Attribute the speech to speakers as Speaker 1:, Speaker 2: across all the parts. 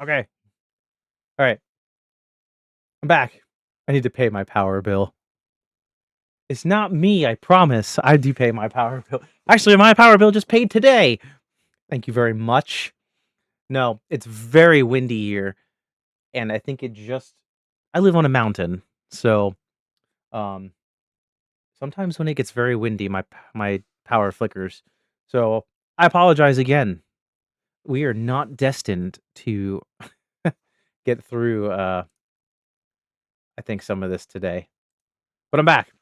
Speaker 1: Okay. All right. I'm back. I need to pay my power bill. It's not me, I promise. I do pay my power bill. Actually, my power bill just paid today. Thank you very much. No, it's very windy here, and I think it just I live on a mountain. So, um sometimes when it gets very windy, my power flickers. So, I apologize again. We are not destined to get through I think some of this today. But I'm back.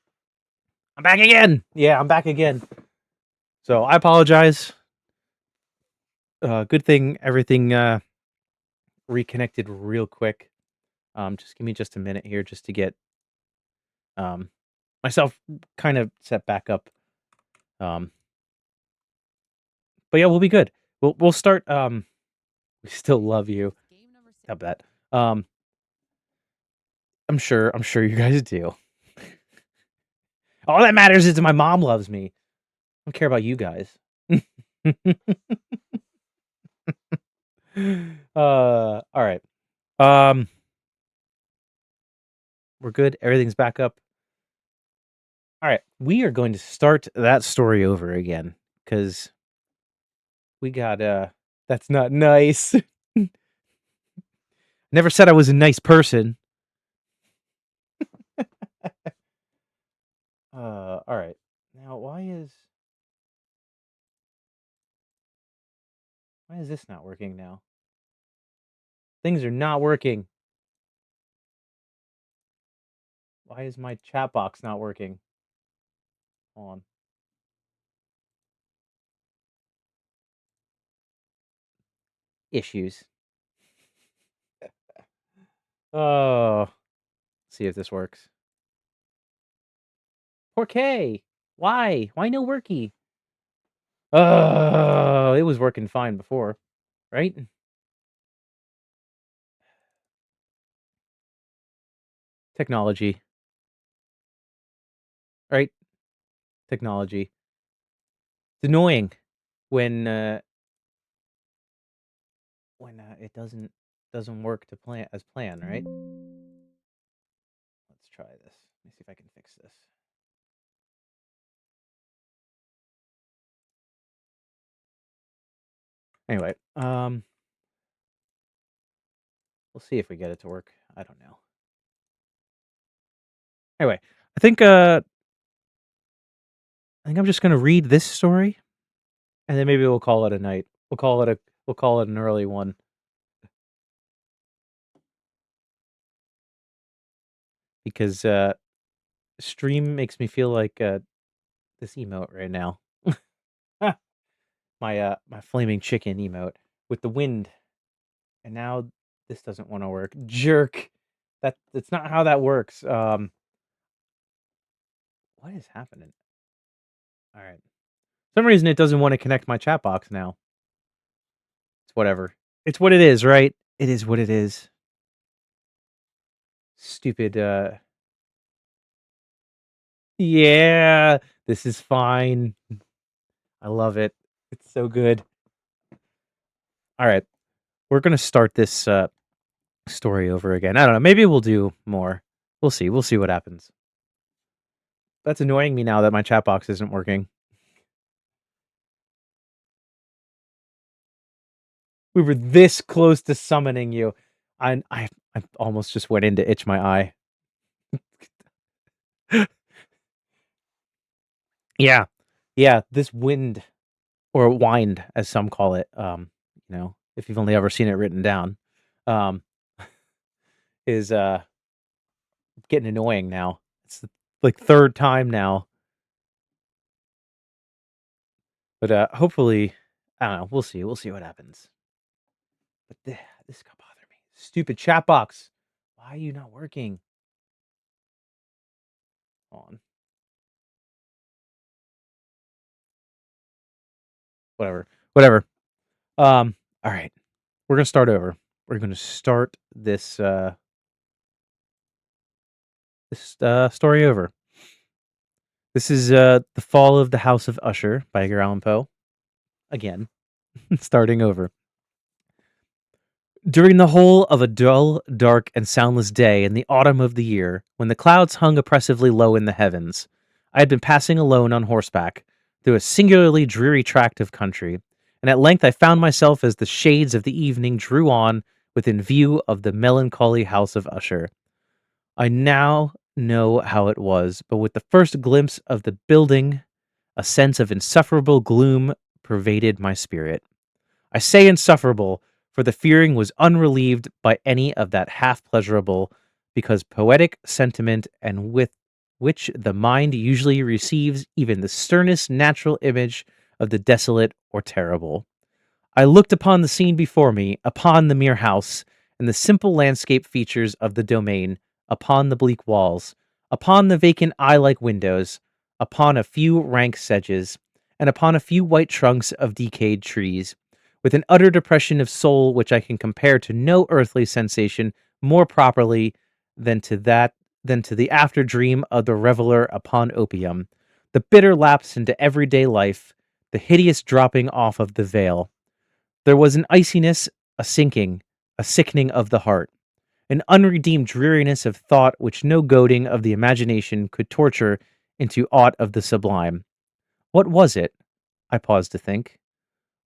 Speaker 1: I'm back again. Yeah, I'm back again. So I apologize. Good thing everything reconnected real quick. Just give me just a minute here just to get um myself kind of set back up. Um, but yeah, we'll be good. We'll start. We still love you. How about that? I'm sure you guys do. All that matters is that my mom loves me. I don't care about you guys. All right. Um, we're good. Everything's back up. All right. We are going to start that story over again because we got that's not nice. Never said I was a nice person. All right. Now why is this not working now? Things are not working. Why is my chat box not working? Hold on. Issues. Oh, see if this works. 4K. Why? Why no worky? Oh, it was working fine before, right? Technology, right? Technology. It's annoying when it doesn't work to plan as planned, right? Let's try this. Let me see if I can fix this. Anyway, we'll see if we get it to work. I don't know. Anyway, I think I'm just gonna read this story, and then maybe we'll call it a night. We'll call it an early one because stream makes me feel like this emote right now. My flaming chicken emote with the wind, and now this doesn't want to work. Jerk. That's not how that works. What is happening? All right. For some reason it doesn't want to connect my chat box now. It's whatever. It's what it is, right? It is what it is. Stupid. Yeah. This is fine. I love it. It's so good. All right. We're gonna start this story over again. I don't know. Maybe we'll do more. We'll see. We'll see what happens. That's annoying me now that my chat box isn't working. We were this close to summoning you. I almost just went in to itch my eye. Yeah. Yeah, this wind or wind as some call it, if you've only ever seen it written down, um, is getting annoying now. It's the, like, 3rd time now. But hopefully I don't know, we'll see what happens. But this is gonna bother me. Stupid chat box. Why are you not working? Hold on. Whatever. Whatever. All right. We're gonna start over. We're gonna start this story over. This is The Fall of the House of Usher by Edgar Allan Poe. Again, starting over. During the whole of a dull, dark, and soundless day in the autumn of the year, when the clouds hung oppressively low in the heavens, I had been passing alone on horseback through a singularly dreary tract of country, and at length I found myself as the shades of the evening drew on within view of the melancholy house of Usher. I now know how it was, but with the first glimpse of the building, a sense of insufferable gloom pervaded my spirit. I say insufferable, for the fearing was unrelieved by any of that half pleasurable, because poetic sentiment and with which the mind usually receives even the sternest natural image of the desolate or terrible. I looked upon the scene before me, upon the mere house, and the simple landscape features of the domain, upon the bleak walls, upon the vacant eye like windows, upon a few rank sedges, and upon a few white trunks of decayed trees, with an utter depression of soul which I can compare to no earthly sensation more properly than to that than to the after dream of the reveler upon opium, the bitter lapse into everyday life, the hideous dropping off of the veil. There was an iciness, a sinking, a sickening of the heart, an unredeemed dreariness of thought which no goading of the imagination could torture into aught of the sublime. What was it? I paused to think.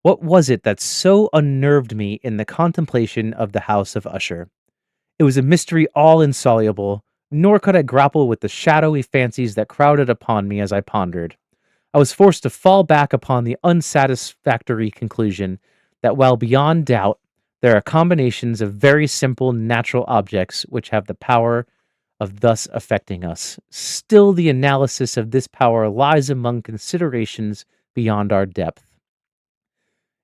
Speaker 1: What was it that so unnerved me in the contemplation of the house of Usher? It was a mystery all insoluble, nor could I grapple with the shadowy fancies that crowded upon me as I pondered. I was forced to fall back upon the unsatisfactory conclusion that while beyond doubt there are combinations of very simple natural objects which have the power of thus affecting us, still the analysis of this power lies among considerations beyond our depth.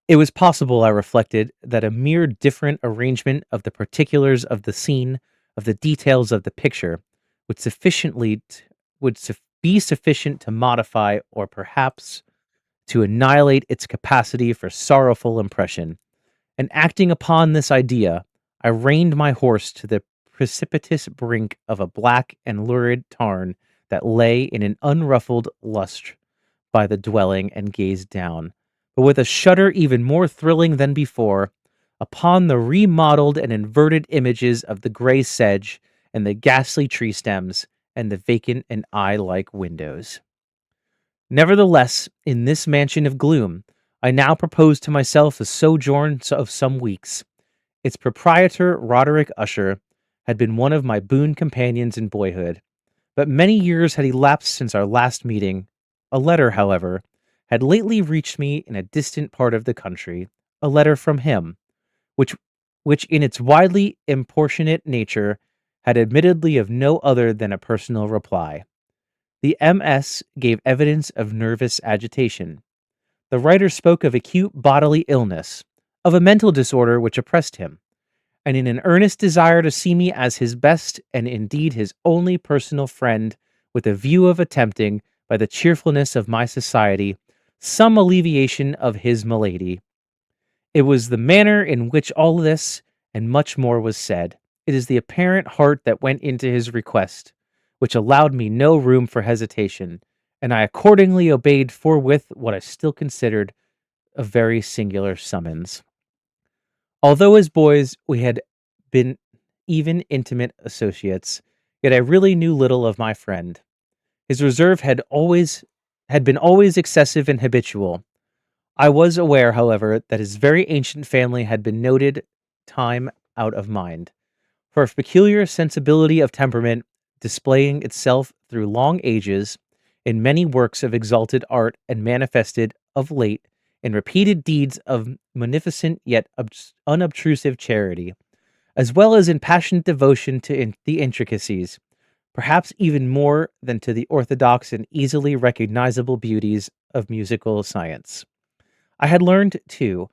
Speaker 1: It was possible, I reflected, that a mere different arrangement of the particulars of the scene, of the details of the picture, would sufficiently t- would suf- be sufficient to modify or perhaps to annihilate its capacity for sorrowful impression. And acting upon this idea, I reined my horse to the precipitous brink of a black and lurid tarn that lay in an unruffled lustre by the dwelling and gazed down, but with a shudder even more thrilling than before, upon the remodeled and inverted images of the gray sedge and the ghastly tree stems and the vacant and eye like windows. Nevertheless, in this mansion of gloom, I now propose to myself a sojourn of some weeks. Its proprietor, Roderick Usher, had been one of my boon companions in boyhood, but many years had elapsed since our last meeting. A letter, however, had lately reached me in a distant part of the country, a letter from him, which which in its widely importunate nature had admittedly of no other than a personal reply. The MS gave evidence of nervous agitation. The writer spoke of acute bodily illness, of a mental disorder which oppressed him, and in an earnest desire to see me as his best and indeed his only personal friend, with a view of attempting, by the cheerfulness of my society, some alleviation of his malady. It was the manner in which all this and much more was said. It is the apparent heart that went into his request, which allowed me no room for hesitation, and I accordingly obeyed forthwith what I still considered a very singular summons. Although as boys we had been even intimate associates, yet I really knew little of my friend. His reserve had been always excessive and habitual. I was aware, however, that his very ancient family had been noted time out of mind for a peculiar sensibility of temperament displaying itself through long ages in many works of exalted art and manifested of late in repeated deeds of munificent yet unobtrusive charity, as well as in passionate devotion to the intricacies, perhaps even more than to the orthodox and easily recognizable beauties of musical science. I had learned, too,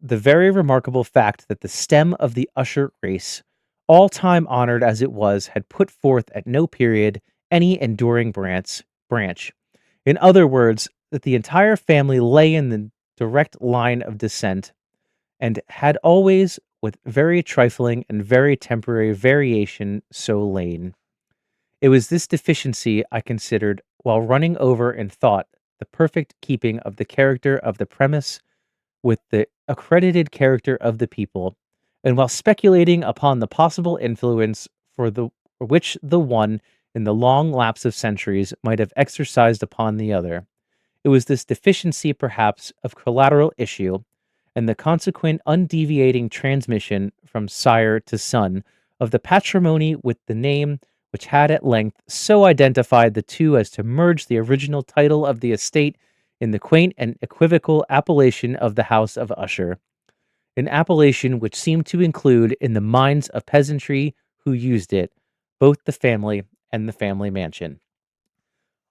Speaker 1: the very remarkable fact that the stem of the Usher race, all time honored as it was, had put forth at no period any enduring branch. In other words, that the entire family lay in the direct line of descent, and had always, with very trifling and very temporary variation, so lain. It was this deficiency I considered while running over in thought the perfect keeping of the character of the premise with the accredited character of the people, and while speculating upon the possible influence for which the one in the long lapse of centuries might have exercised upon the other, it was this deficiency perhaps of collateral issue and the consequent undeviating transmission from sire to son of the patrimony with the name which had at length so identified the two as to merge the original title of the estate in the quaint and equivocal appellation of the House of Usher, an appellation which seemed to include in the minds of peasantry who used it both the family and the family mansion.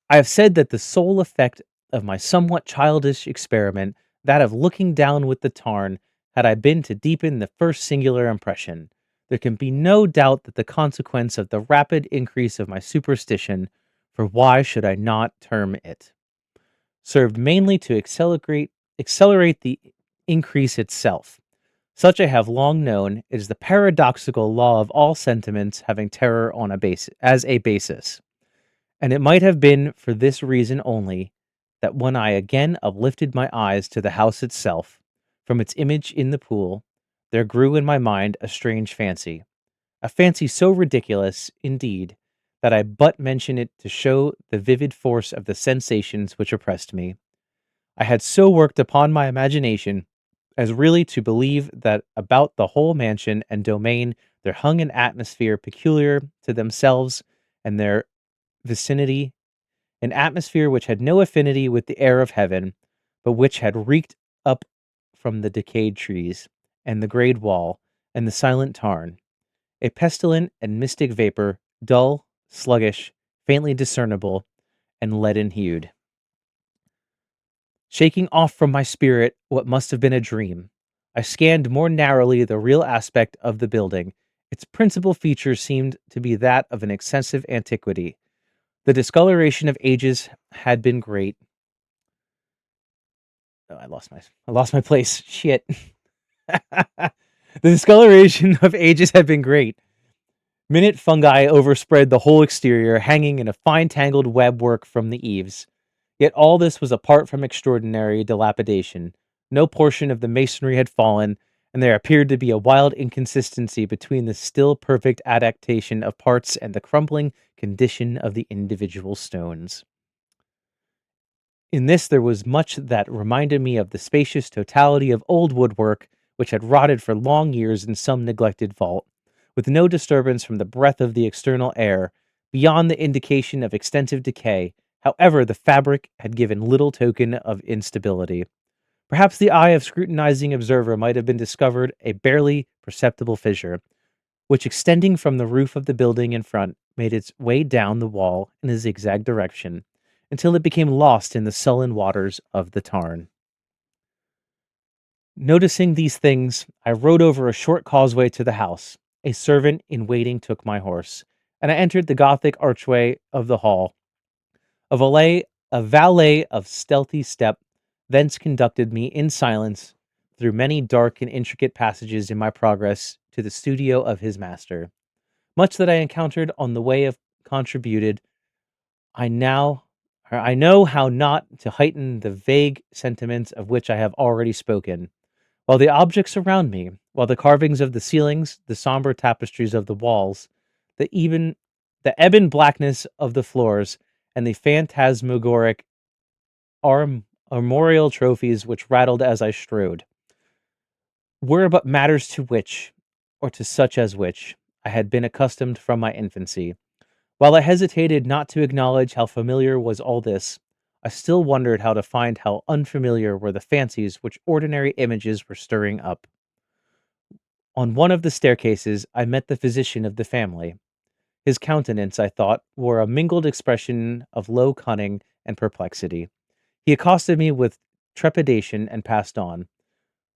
Speaker 1: I have said that the sole effect of my somewhat childish experiment, that of looking down with the tarn, had I been to deepen the first singular impression. There can be no doubt that the consequence of the rapid increase of my superstition, for why should I not term it, served mainly to accelerate the increase itself. Such I have long known is the paradoxical law of all sentiments having terror on a as a basis. And it might have been for this reason only that when I again uplifted my eyes to the house itself, from its image in the pool, there grew in my mind a fancy so ridiculous, indeed, that I but mention it to show the vivid force of the sensations which oppressed me. I had so worked upon my imagination as really to believe that about the whole mansion and domain there hung an atmosphere peculiar to themselves and their vicinity, an atmosphere which had no affinity with the air of heaven, but which had reeked up from the decayed trees, and the grayed wall, and the silent tarn, a pestilent and mystic vapor, dull, sluggish, faintly discernible, and leaden hued. Shaking off from my spirit what must have been a dream, I scanned more narrowly the real aspect of the building. Its principal feature seemed to be that of an excessive antiquity. The discoloration of ages had been great. Oh, I lost my place. Shit. The discoloration of ages had been great. Minute fungi overspread the whole exterior, hanging in a fine tangled web work from the eaves. Yet all this was apart from extraordinary dilapidation. No portion of the masonry had fallen, and there appeared to be a wild inconsistency between the still perfect adaptation of parts and the crumbling condition of the individual stones. In this there was much that reminded me of the spacious totality of old woodwork which had rotted for long years in some neglected vault, with no disturbance from the breath of the external air, beyond the indication of extensive decay. However, the fabric had given little token of instability. Perhaps the eye of scrutinizing observer might have been discovered a barely perceptible fissure, which extending from the roof of the building in front made its way down the wall in a zigzag direction, until it became lost in the sullen waters of the tarn. Noticing these things, I rode over a short causeway to the house. A servant in waiting took my horse, and I entered the Gothic archway of the hall. A valet of stealthy step thence conducted me in silence through many dark and intricate passages in my progress to the studio of his master. Much that I encountered on the way of contributed, I now I know how not to heighten the vague sentiments of which I have already spoken. While the objects around me, while the carvings of the ceilings, the somber tapestries of the walls, even the ebon blackness of the floors, and the phantasmagoric armorial trophies which rattled as I strode, were but matters to which, or to such as which, I had been accustomed from my infancy. While I hesitated not to acknowledge how familiar was all this, I still wondered how to find how unfamiliar were the fancies which ordinary images were stirring up. On one of the staircases, I met the physician of the family. His countenance, I thought, wore a mingled expression of low cunning and perplexity. He accosted me with trepidation and passed on.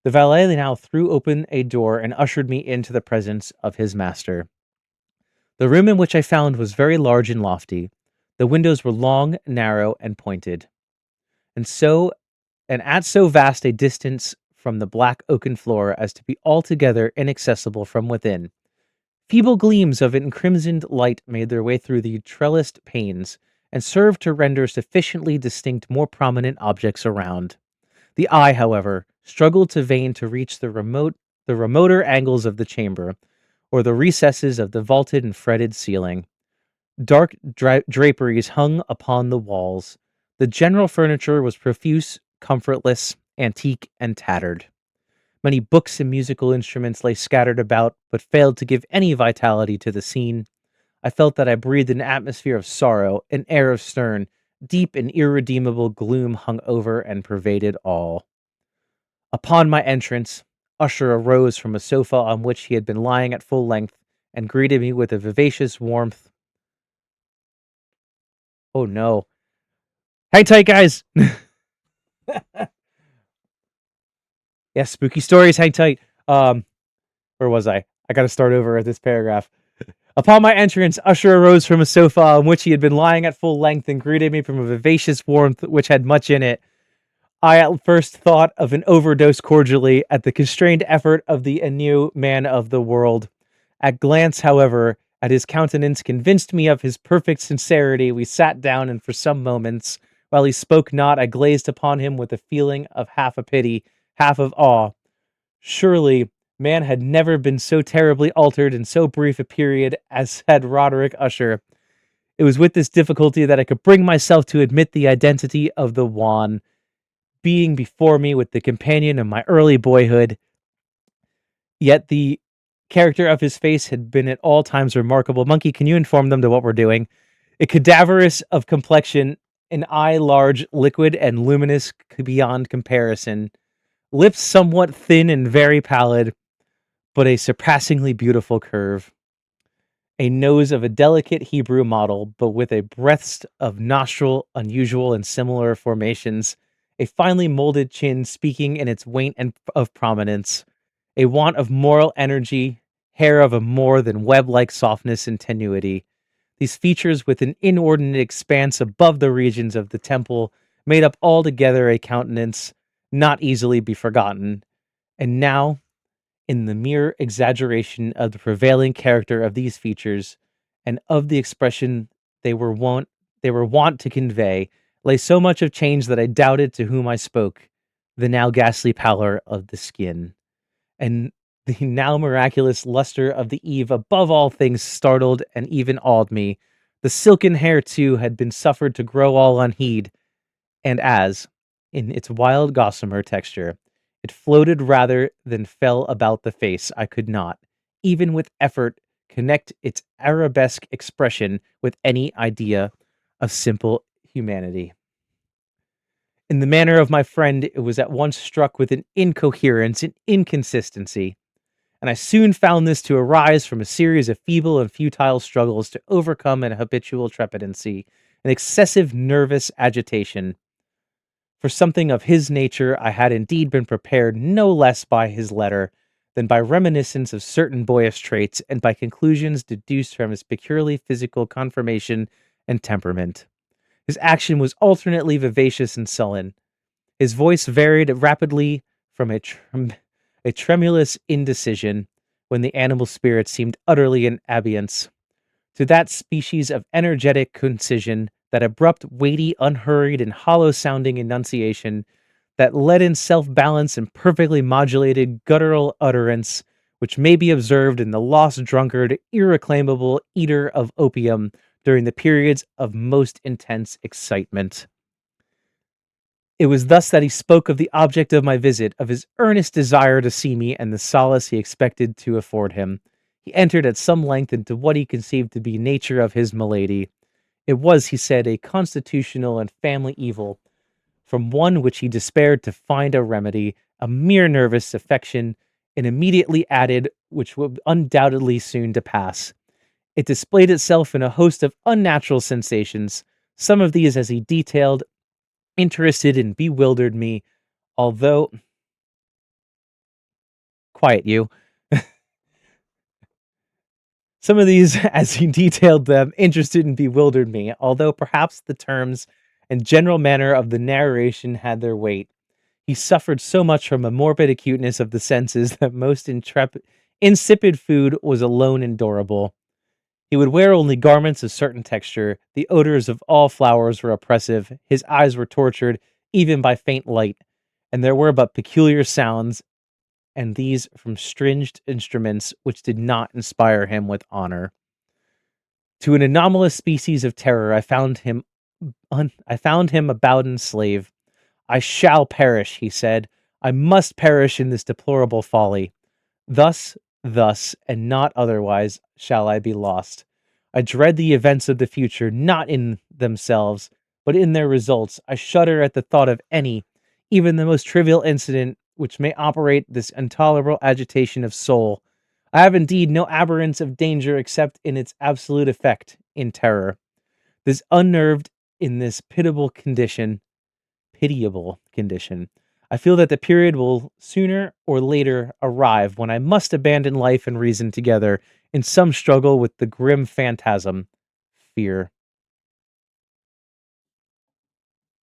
Speaker 1: The valet now threw open a door and ushered me into the presence of his master. The room in which I found was very large and lofty. The windows were long, narrow, and pointed, and at so vast a distance from the black oaken floor as to be altogether inaccessible from within. Feeble gleams of encrimsoned light made their way through the trellised panes, and served to render sufficiently distinct more prominent objects around. The eye, however, struggled to vain to reach the remote the remoter angles of the chamber, or the recesses of the vaulted and fretted ceiling. Dark draperies hung upon the walls. The general furniture was profuse, comfortless, antique, and tattered. Many books and musical instruments lay scattered about, but failed to give any vitality to the scene. I felt that I breathed an atmosphere of sorrow, an air of stern, deep and irredeemable gloom hung over and pervaded all. Upon my entrance, Usher arose from a sofa on which he had been lying at full length and greeted me with a vivacious warmth. Oh no. Hang tight, guys! Yeah, spooky stories, hang tight. Where was I? I gotta start over at this paragraph. Upon my entrance, Usher arose from a sofa on which he had been lying at full length and greeted me from a vivacious warmth which had much in it. I at first thought of an overdose cordially at the constrained effort of the anew man of the world. At glance, however, at his countenance convinced me of his perfect sincerity. We sat down, and for some moments, while he spoke not, I gazed upon him with a feeling of half a pity, half of awe. Surely, man had never been so terribly altered in so brief a period as had Roderick Usher. It was with this difficulty that I could bring myself to admit the identity of the Juan, being before me with the companion of my early boyhood. Yet the character of his face had been at all times remarkable. Monkey, can you inform them to what we're doing? A cadaverous of complexion, an eye large, liquid, and luminous beyond comparison, lips somewhat thin and very pallid, but a surpassingly beautiful curve. A nose of a delicate Hebrew model, but with a breadth of nostril unusual and similar formations, a finely molded chin speaking in its weight and of prominence, a want of moral energy, hair of a more than web-like softness and tenuity. These features, with an inordinate expanse above the regions of the temple, made up altogether a countenance not easily be forgotten. And now, in the mere exaggeration of the prevailing character of these features, and of the expression they were wont to convey, lay so much of change that I doubted to whom I spoke. The now ghastly pallor of the skin, and the now miraculous luster of the eve above all things startled and even awed me. The silken hair, too, had been suffered to grow all unheed, and as, in its wild gossamer texture, it floated rather than fell about the face, I could not, even with effort, connect its arabesque expression with any idea of simple humanity. In the manner of my friend, it was at once struck with an incoherence and inconsistency, and I soon found this to arise from a series of feeble and futile struggles to overcome an habitual trepidancy, an excessive nervous agitation. For something of his nature I had indeed been prepared no less by his letter than by reminiscence of certain boyish traits and by conclusions deduced from his peculiarly physical conformation and temperament. His action was alternately vivacious and sullen. His voice varied rapidly from a tremulous indecision, when the animal spirit seemed utterly in abeyance, to that species of energetic concision, that abrupt, weighty, unhurried, and hollow-sounding enunciation, that leaden self-balance and perfectly modulated guttural utterance, which may be observed in the lost drunkard, irreclaimable eater of opium during the periods of most intense excitement. It was thus that he spoke of the object of my visit, of his earnest desire to see me, and the solace he expected to afford him. He entered at some length into what he conceived to be nature of his malady. It was, he said, a constitutional and family evil, from one which he despaired to find a remedy, a mere nervous affection, and immediately added, which would undoubtedly soon to pass. It displayed itself in a host of unnatural sensations. Some of these, as he detailed, interested and bewildered me, although... Quiet, you. Some of these, as he detailed them, interested and bewildered me, although perhaps the terms and general manner of the narration had their weight. He suffered so much from a morbid acuteness of the senses that most insipid food was alone endurable. He would wear only garments of certain texture. The odors of all flowers were oppressive. His eyes were tortured even by faint light, and there were but peculiar sounds and these from stringed instruments which did not inspire him with honor. To an anomalous species of terror, I found him a bowden slave. I shall perish, he said. I must perish in this deplorable folly. Thus, and not otherwise, shall I be lost. I dread the events of the future, not in themselves, but in their results. I shudder at the thought of any, even the most trivial incident, which may operate this intolerable agitation of soul. I have indeed no abhorrence of danger except in its absolute effect, in terror. This unnerved in this pitiable condition. I feel that the period will sooner or later arrive when I must abandon life and reason together in some struggle with the grim phantasm, fear.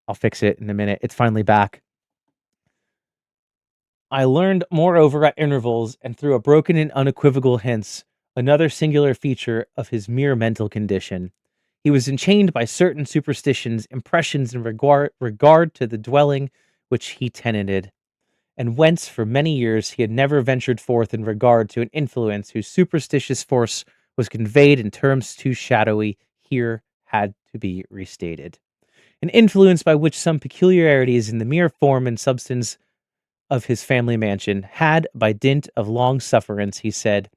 Speaker 1: I'll fix it in a minute. It's finally back. I learned, moreover, at intervals and through a broken and unequivocal hints, another singular feature of his mere mental condition. He was enchained by certain superstitions, impressions in regard to the dwelling which he tenanted, and whence for many years he had never ventured forth in regard to an influence whose superstitious force was conveyed in terms too shadowy, here had to be restated. An influence by which some peculiarities in the mere form and substance of his family mansion had, by dint of long sufferance, he said,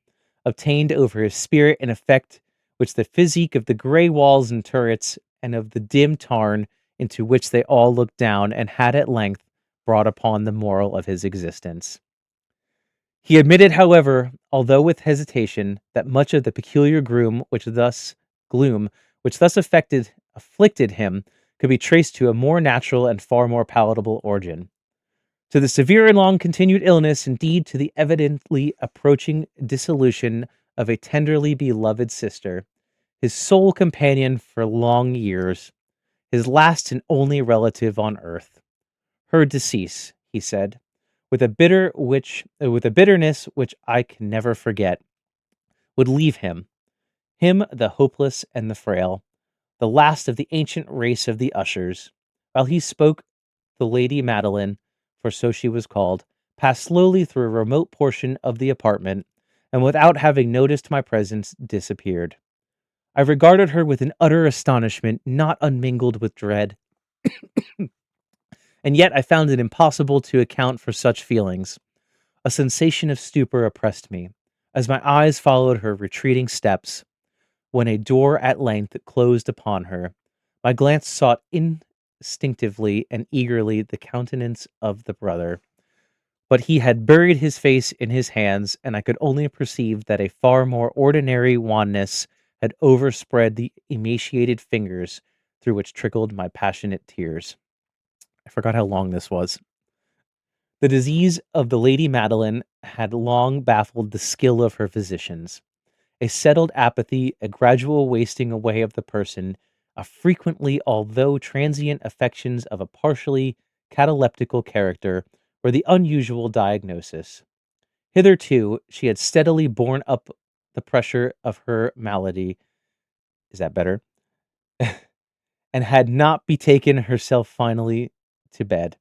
Speaker 1: obtained over his spirit an effect which the physique of the grey walls and turrets and of the dim tarn into which they all looked down and had at length brought upon the moral of his existence. He admitted, however, although with hesitation, that much of the peculiar gloom which thus afflicted him could be traced to a more natural and far more palatable origin. To the severe and long continued illness, indeed to the evidently approaching dissolution of a tenderly beloved sister, his sole companion for long years, his last and only relative on earth. Her decease, he said, with a bitterness which I can never forget, would leave him the hopeless and the frail, the last of the ancient race of the ushers. While he spoke, the Lady Madeline, for so she was called, passed slowly through a remote portion of the apartment, and without having noticed my presence, disappeared. I regarded her with an utter astonishment, not unmingled with dread, and yet I found it impossible to account for such feelings. A sensation of stupor oppressed me, as my eyes followed her retreating steps. When a door at length closed upon her, my glance sought instinctively and eagerly the countenance of the brother. But he had buried his face in his hands, and I could only perceive that a far more ordinary wanness had overspread the emaciated fingers through which trickled my passionate tears. I forgot how long this was. The disease of the Lady Madeline had long baffled the skill of her physicians. A settled apathy, a gradual wasting away of the person, a frequently, although transient, affections of a partially cataleptical character were the unusual diagnosis. Hitherto, she had steadily borne up the pressure of her malady. Is that better? And had not betaken herself finally to bed.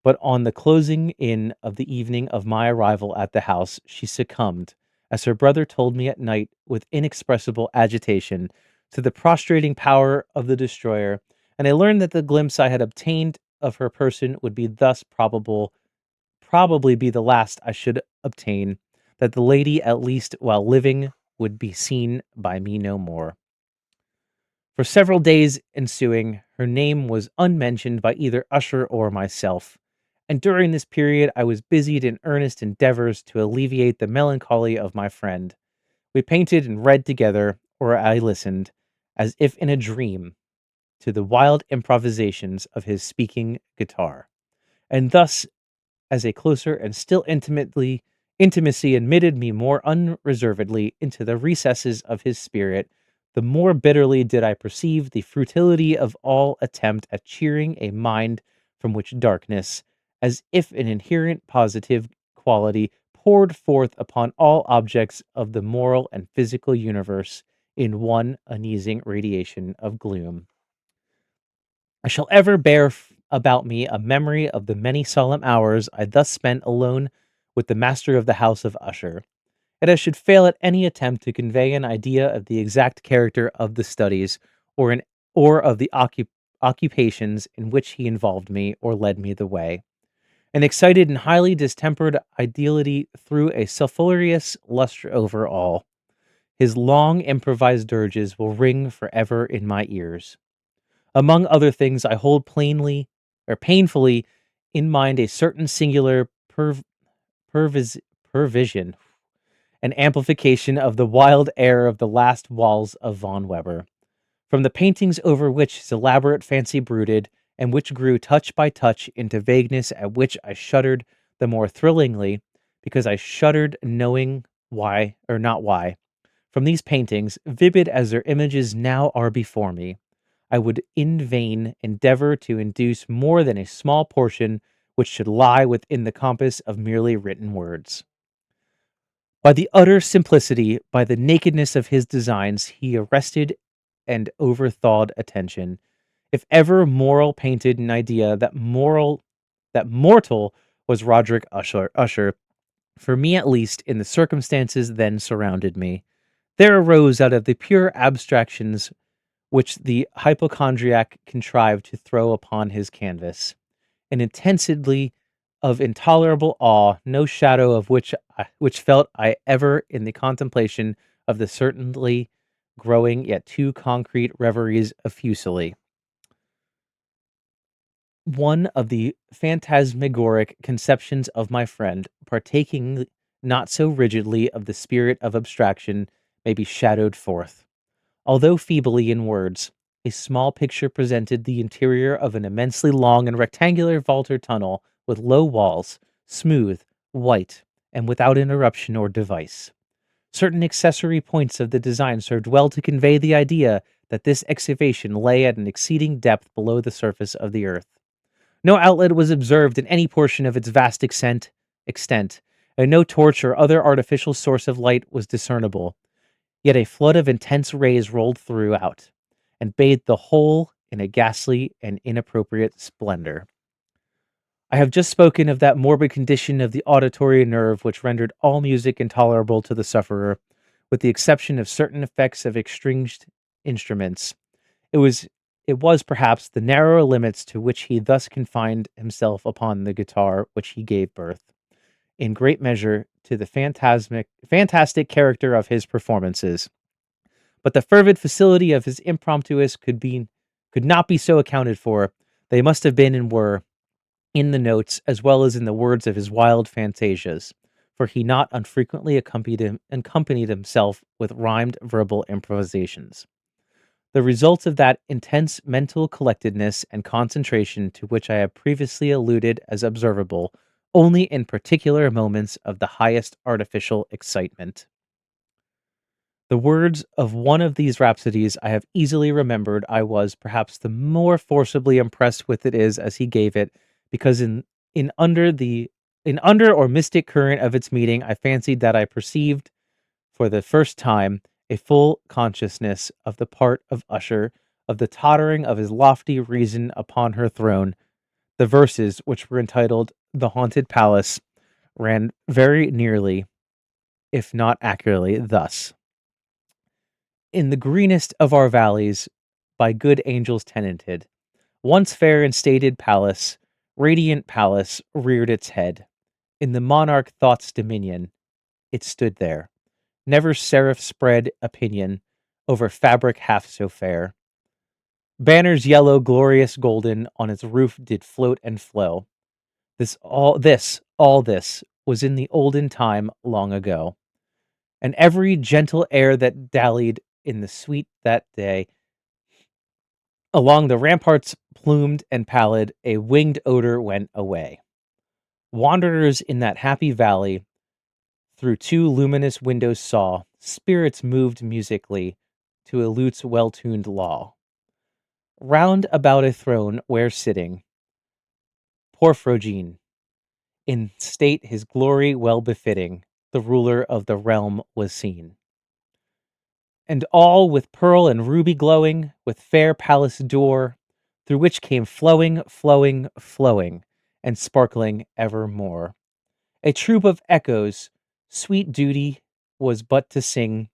Speaker 1: But on the closing in of the evening of my arrival at the house, she succumbed, as her brother told me at night with inexpressible agitation, to the prostrating power of the destroyer, and I learned that the glimpse I had obtained of her person would be thus probably be the last I should obtain, that the lady, at least while living, would be seen by me no more. For several days ensuing, her name was unmentioned by either Usher or myself, and during this period I was busied in earnest endeavors to alleviate the melancholy of my friend. We painted and read together, or I listened, as if in a dream, to the wild improvisations of his speaking guitar. And thus, as a closer and still intimacy admitted me more unreservedly into the recesses of his spirit, the more bitterly did I perceive the futility of all attempt at cheering a mind from which darkness, as if an inherent positive quality, poured forth upon all objects of the moral and physical universe in one uneasing radiation of gloom. I shall ever bear about me a memory of the many solemn hours I thus spent alone with the master of the house of Usher, and I should fail at any attempt to convey an idea of the exact character of the studies or an or of the occupations in which he involved me or led me the way. An excited and highly distempered ideality threw a sulphureous lustre over all. His long improvised dirges will ring forever in my ears. Among other things, I hold plainly or painfully in mind a certain singular pervis- pervision, an amplification of the wild air of the last walls of von Weber. From the paintings over which his elaborate fancy brooded, and which grew touch by touch into vagueness at which I shuddered the more thrillingly, because I shuddered knowing why or not why. From these paintings, vivid as their images now are before me, I would in vain endeavor to induce more than a small portion which should lie within the compass of merely written words. By the utter simplicity, by the nakedness of his designs, he arrested and overthawed attention. If ever moral painted an idea that mortal was Roderick Usher, for me at least, in the circumstances then surrounded me. There arose out of the pure abstractions which the hypochondriac contrived to throw upon his canvas an intensity of intolerable awe, no shadow of which felt I ever in the contemplation of the certainly growing yet too concrete reveries of Fuseli. One of the phantasmagoric conceptions of my friend, partaking not so rigidly of the spirit of abstraction, may be shadowed forth. Although feebly in words, a small picture presented the interior of an immensely long and rectangular vaulted tunnel with low walls, smooth, white, and without interruption or device. Certain accessory points of the design served well to convey the idea that this excavation lay at an exceeding depth below the surface of the earth. No outlet was observed in any portion of its vast extent, and no torch or other artificial source of light was discernible. Yet a flood of intense rays rolled throughout, and bathed the whole in a ghastly and inappropriate splendor. I have just spoken of that morbid condition of the auditory nerve which rendered all music intolerable to the sufferer, with the exception of certain effects of extinged instruments. It was it was perhaps the narrower limits to which he thus confined himself upon the guitar which he gave birth, in great measure, to the fantastic character of his performances. But the fervid facility of his impromptus could not be so accounted for. They must have been and were in the notes as well as in the words of his wild fantasias, for he not unfrequently accompanied himself with rhymed verbal improvisations. The result of that intense mental collectedness and concentration to which I have previously alluded as observable only in particular moments of the highest artificial excitement. The words of one of these rhapsodies I have easily remembered. I was perhaps the more forcibly impressed with it is as he gave it, because in under the in under or mystic current of its meaning, I fancied that I perceived for the first time a full consciousness of the part of Usher, of the tottering of his lofty reason upon her throne. The verses, which were entitled "The Haunted Palace," ran very nearly, if not accurately, thus: In the greenest of our valleys, by good angels tenanted, once fair and stated palace, radiant palace, reared its head. In the monarch thought's dominion, it stood there. Never seraph spread opinion over fabric half so fair. Banners yellow, glorious, golden, on its roof did float and flow. All this was in the olden time long ago. And every gentle air that dallied in the sweet that day, along the ramparts plumed and pallid, a winged odor went away. Wanderers in that happy valley through two luminous windows saw spirits moved musically to a lute's well-tuned law. Round about a throne where sitting, Porphyrogene, in state his glory well befitting, the ruler of the realm was seen. And all with pearl and ruby glowing, with fair palace door, through which came flowing, flowing, flowing, and sparkling evermore. A troop of echoes, sweet duty was but to sing,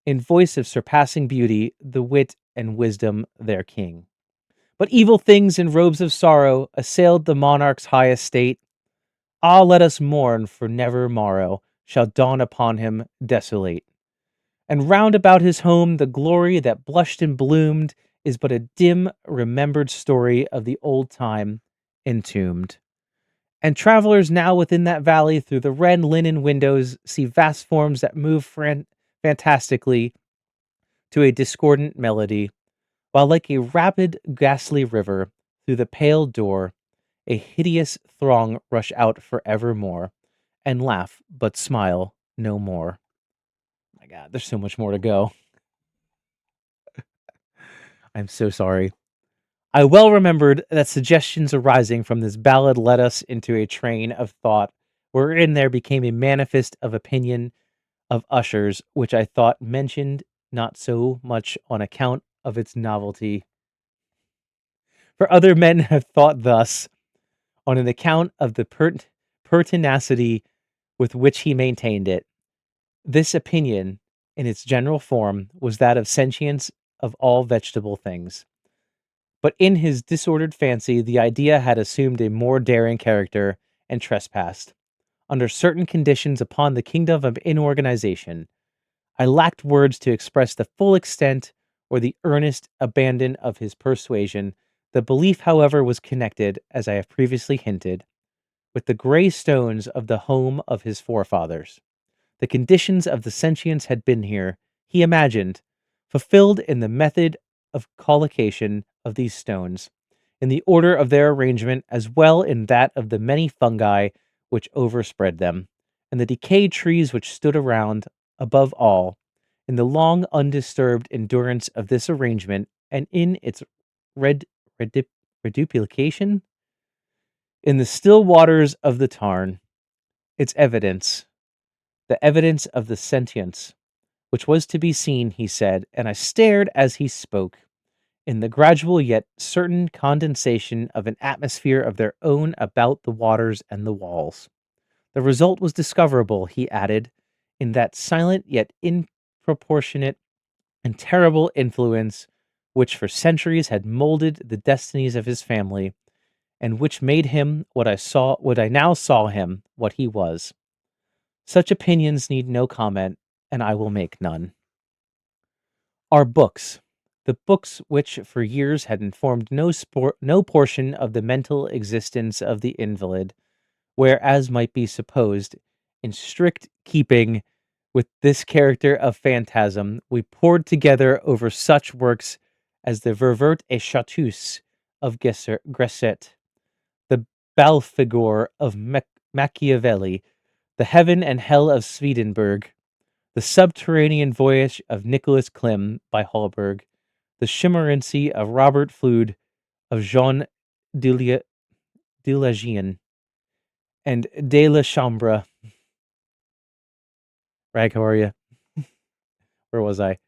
Speaker 1: in voice of surpassing beauty, the wit and wisdom their king. But evil things in robes of sorrow assailed the monarch's high estate. Ah, let us mourn, for never morrow shall dawn upon him desolate. And round about his home the glory that blushed and bloomed is but a dim, remembered story of the old time entombed. And travelers now within that valley through the red linen windows see vast forms that move fantastically to a discordant melody, while like a rapid, ghastly river through the pale door, a hideous throng rush out forevermore and laugh but smile no more. My God, there's so much more to go. I'm so sorry. I well remembered that suggestions arising from this ballad led us into a train of thought, wherein there became a manifest of opinion of Usher's, which I thought mentioned not so much on account of its novelty. For other men have thought thus, on an account of the pertinacity with which he maintained it. This opinion, in its general form, was that of sentience of all vegetable things. But in his disordered fancy, the idea had assumed a more daring character and trespassed, under certain conditions, upon the kingdom of inorganization. I lacked words to express the full extent or the earnest abandon of his persuasion. The belief, however, was connected, as I have previously hinted, with the gray stones of the home of his forefathers. The conditions of the sentience had been here, he imagined, fulfilled in the method of collocation of these stones, in the order of their arrangement, as well in that of the many fungi which overspread them, and the decayed trees which stood around, above all, in the long undisturbed endurance of this arrangement, and in its red, reduplication, in the still waters of the tarn, its evidence, the evidence of the sentience, which was to be seen, he said, and I stared as he spoke, in the gradual yet certain condensation of an atmosphere of their own about the waters and the walls. The result was discoverable, he added, in that silent yet improportionate and terrible influence which for centuries had molded the destinies of his family, and which made him what I now saw him, what he was. Such opinions need no comment, and I will make none. Our books, the books which for years had informed no portion of the mental existence of the invalid, were, as might be supposed, in strict keeping with this character of phantasm, we pored together over such works as the Ververt et Chartreuse of Gresset, the Balfigor of Machiavelli, the Heaven and Hell of Swedenborg, the Subterranean Voyage of Nicholas Klim by Holberg, the Chimerancey of Robert Fludd, of Jean Delagian, and De la Chambre. Rag, how are you? Where was I?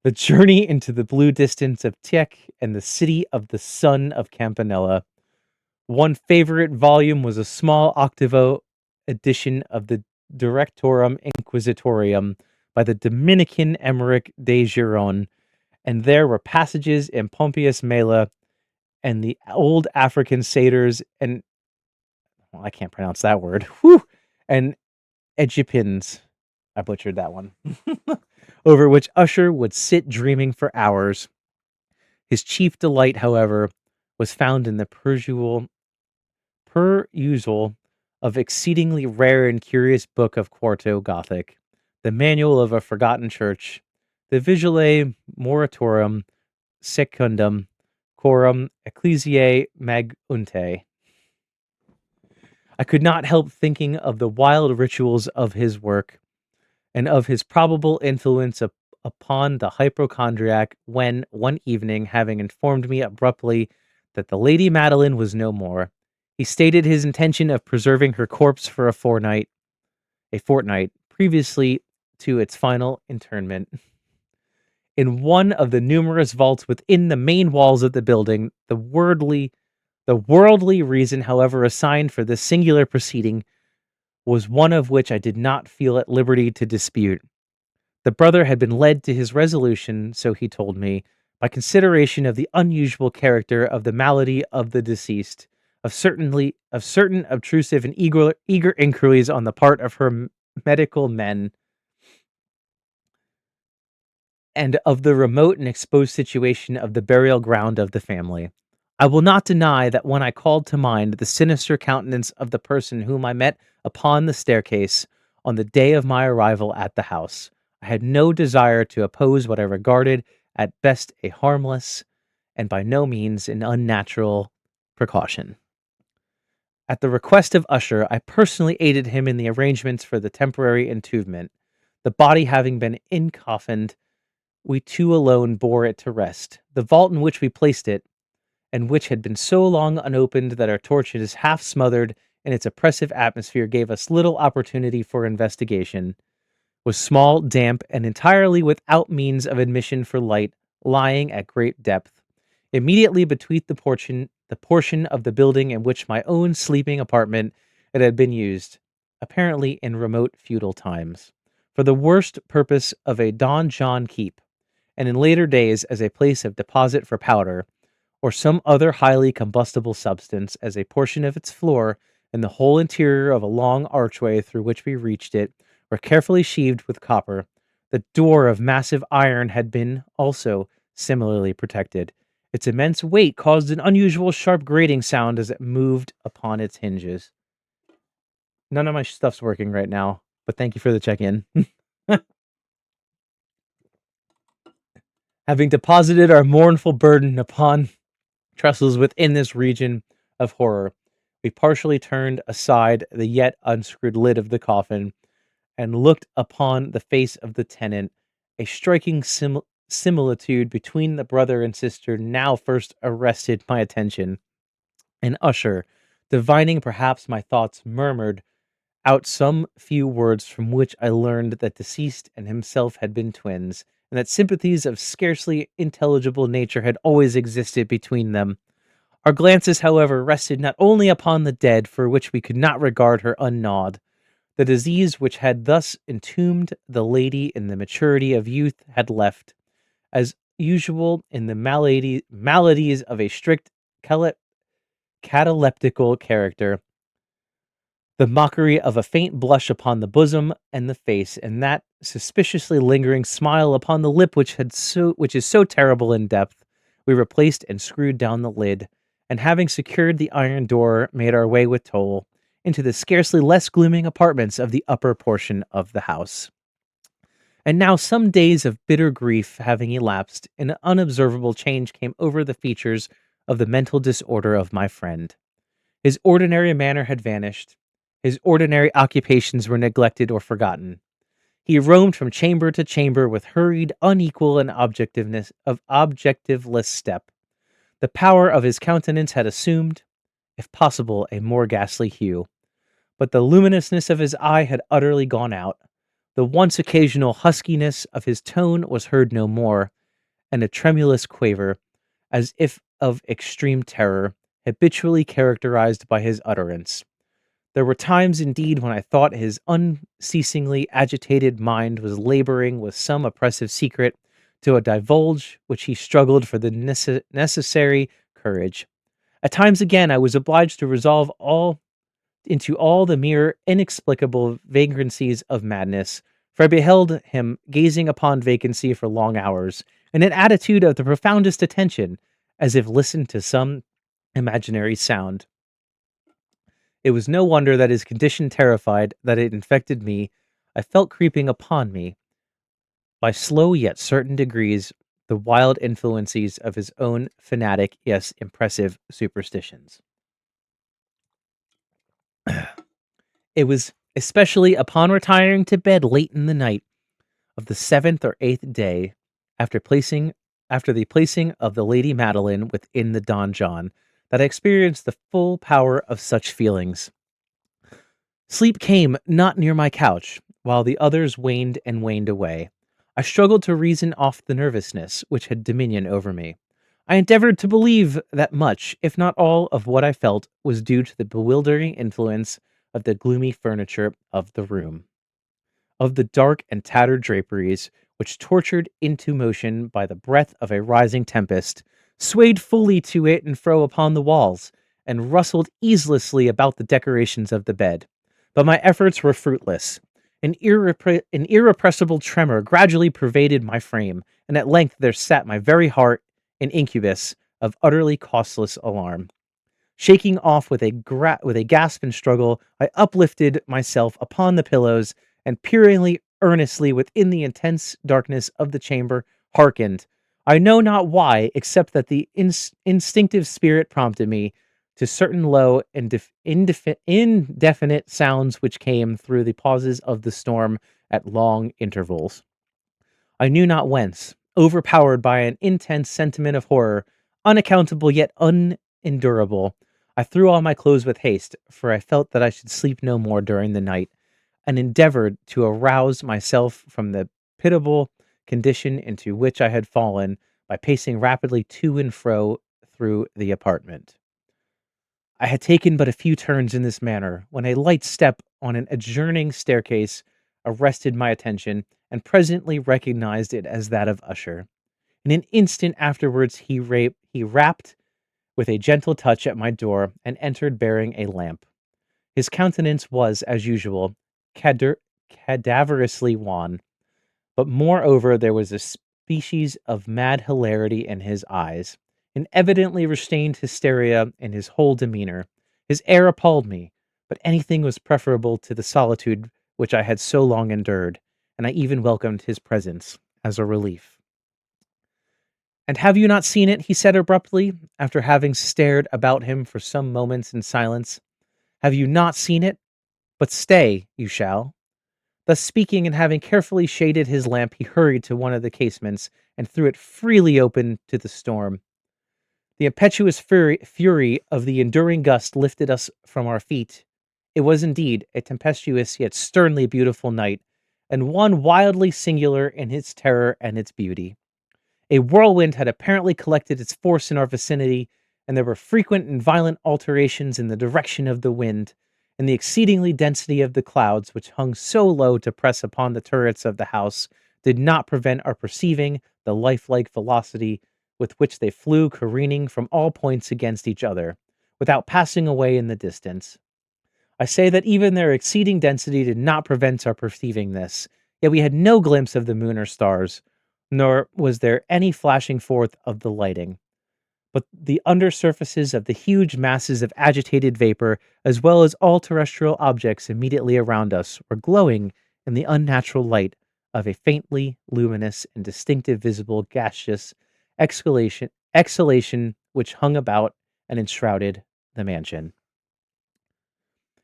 Speaker 1: The Journey into the Blue Distance of Tieck and the City of the Sun of Campanella. One favorite volume was a small octavo edition of the Directorum Inquisitorium by the Dominican Emmerich de Giron, and there were passages in Pompeius Mela and the old African satyrs and I can't pronounce that word. Whew, and Egyptians. I butchered that one. Over which Usher would sit dreaming for hours. His chief delight, however, was found in the perusal of exceedingly rare and curious book of Quarto Gothic, the manual of a forgotten church, the Vigile Moratorum Secundum Coram Ecclesiae Magunte. I could not help thinking of the wild rituals of his work and of his probable influence upon the hypochondriac when, one evening, having informed me abruptly that the Lady Madeline was no more, he stated his intention of preserving her corpse for a fortnight previously to its final interment. In one of the numerous vaults within the main walls of the building, the worldly reason, however, assigned for this singular proceeding was one of which I did not feel at liberty to dispute. The brother had been led to his resolution, so he told me, by consideration of the unusual character of the malady of the deceased, of certain obtrusive and eager inquiries on the part of her medical men, and of the remote and exposed situation of the burial ground of the family. I will not deny that when I called to mind the sinister countenance of the person whom I met upon the staircase on the day of my arrival at the house, I had no desire to oppose what I regarded at best a harmless and by no means an unnatural precaution. At the request of Usher, I personally aided him in the arrangements for the temporary entombment. The body having been encoffined, we two alone bore it to rest. The vault in which we placed it, and which had been so long unopened that our torches, half smothered in its oppressive atmosphere, gave us little opportunity for investigation, was small, damp, and entirely without means of admission for light, lying at great depth, immediately between the portion of the building in which my own sleeping apartment it had been used, apparently in remote feudal times, for the worst purpose of a donjon keep, and in later days as a place of deposit for powder, or some other highly combustible substance, as a portion of its floor and the whole interior of a long archway through which we reached it were carefully sheathed with copper. The door of massive iron had been also similarly protected. Its immense weight caused an unusual sharp grating sound as it moved upon its hinges. None of my stuff's working right now, but thank you for the check-in. Having deposited our mournful burden upon trestles within this region of horror, we partially turned aside the yet unscrewed lid of the coffin and looked upon the face of the tenant. A striking similitude between the brother and sister now first arrested my attention, and Usher, divining perhaps my thoughts, murmured out some few words from which I learned that deceased and himself had been twins, and that sympathies of scarcely intelligible nature had always existed between them. Our glances, however, rested not only upon the dead, for which we could not regard her ungnawed. The disease which had thus entombed the lady in the maturity of youth had left, as usual in the maladies of a strict cataleptical character, the mockery of a faint blush upon the bosom and the face, and that suspiciously lingering smile upon the lip which is so terrible in depth. We replaced and screwed down the lid, and having secured the iron door, made our way with toll into the scarcely less glooming apartments of the upper portion of the house. And now, some days of bitter grief having elapsed, an unobservable change came over the features of the mental disorder of my friend. His ordinary manner had vanished. His ordinary occupations were neglected or forgotten. He roamed from chamber to chamber with hurried, unequal, and objectiveless step. The power of his countenance had assumed, if possible, a more ghastly hue, but the luminousness of his eye had utterly gone out. The once occasional huskiness of his tone was heard no more, and a tremulous quaver, as if of extreme terror, habitually characterized by his utterance. There were times, indeed, when I thought his unceasingly agitated mind was laboring with some oppressive secret to a divulge which he struggled for the necessary courage. At times again, I was obliged to resolve into all the mere inexplicable vagrancies of madness, for I beheld him gazing upon vacancy for long hours, in an attitude of the profoundest attention, as if listened to some imaginary sound. It was no wonder that his condition terrified, that it infected me. I felt creeping upon me, by slow yet certain degrees, the wild influences of his own fanatic, yes, impressive superstitions. It was especially upon retiring to bed late in the night of the 7th or 8th day after the placing of the Lady Madeline within the donjon that I experienced the full power of such feelings. Sleep came not near my couch, while the others waned and waned away. I struggled to reason off the nervousness which had dominion over me. I endeavored to believe that much, if not all, of what I felt was due to the bewildering influence of the gloomy furniture of the room, of the dark and tattered draperies, which, tortured into motion by the breath of a rising tempest, swayed fully to it and fro upon the walls, and rustled easelessly about the decorations of the bed. But my efforts were fruitless. An irrepressible tremor gradually pervaded my frame, and at length there sat my very heart, an incubus of utterly causeless alarm. Shaking off with a gasp and struggle, I uplifted myself upon the pillows and peeringly earnestly within the intense darkness of the chamber, hearkened. I know not why, except that the instinctive spirit prompted me to certain low and indefinite sounds which came through the pauses of the storm at long intervals. I knew not whence, overpowered by an intense sentiment of horror, unaccountable yet unendurable. I threw on my clothes with haste, for I felt that I should sleep no more during the night, and endeavored to arouse myself from the pitiable condition into which I had fallen by pacing rapidly to and fro through the apartment. I had taken but a few turns in this manner when a light step on an adjoining staircase arrested my attention, and presently recognized it as that of Usher. In an instant afterwards, he rapped with a gentle touch at my door and entered bearing a lamp. His countenance was, as usual, cadaverously wan, but moreover there was a species of mad hilarity in his eyes, an evidently restrained hysteria in his whole demeanor. His air appalled me, but anything was preferable to the solitude which I had so long endured, and I even welcomed his presence as a relief. "And have you not seen it?" he said abruptly, after having stared about him for some moments in silence. "Have you not seen it? But stay, you shall." Thus speaking, and having carefully shaded his lamp, he hurried to one of the casements and threw it freely open to the storm. The impetuous fury of the enduring gust lifted us from our feet. It was indeed a tempestuous yet sternly beautiful night, and one wildly singular in its terror and its beauty. A whirlwind had apparently collected its force in our vicinity, and there were frequent and violent alterations in the direction of the wind, and the exceedingly density of the clouds, which hung so low to press upon the turrets of the house, did not prevent our perceiving the lifelike velocity with which they flew careening from all points against each other, without passing away in the distance. I say that even their exceeding density did not prevent our perceiving this, yet we had no glimpse of the moon or stars, nor was there any flashing forth of the lighting. But the under surfaces of the huge masses of agitated vapor, as well as all terrestrial objects immediately around us, were glowing in the unnatural light of a faintly luminous and distinctive visible gaseous exhalation which hung about and enshrouded the mansion.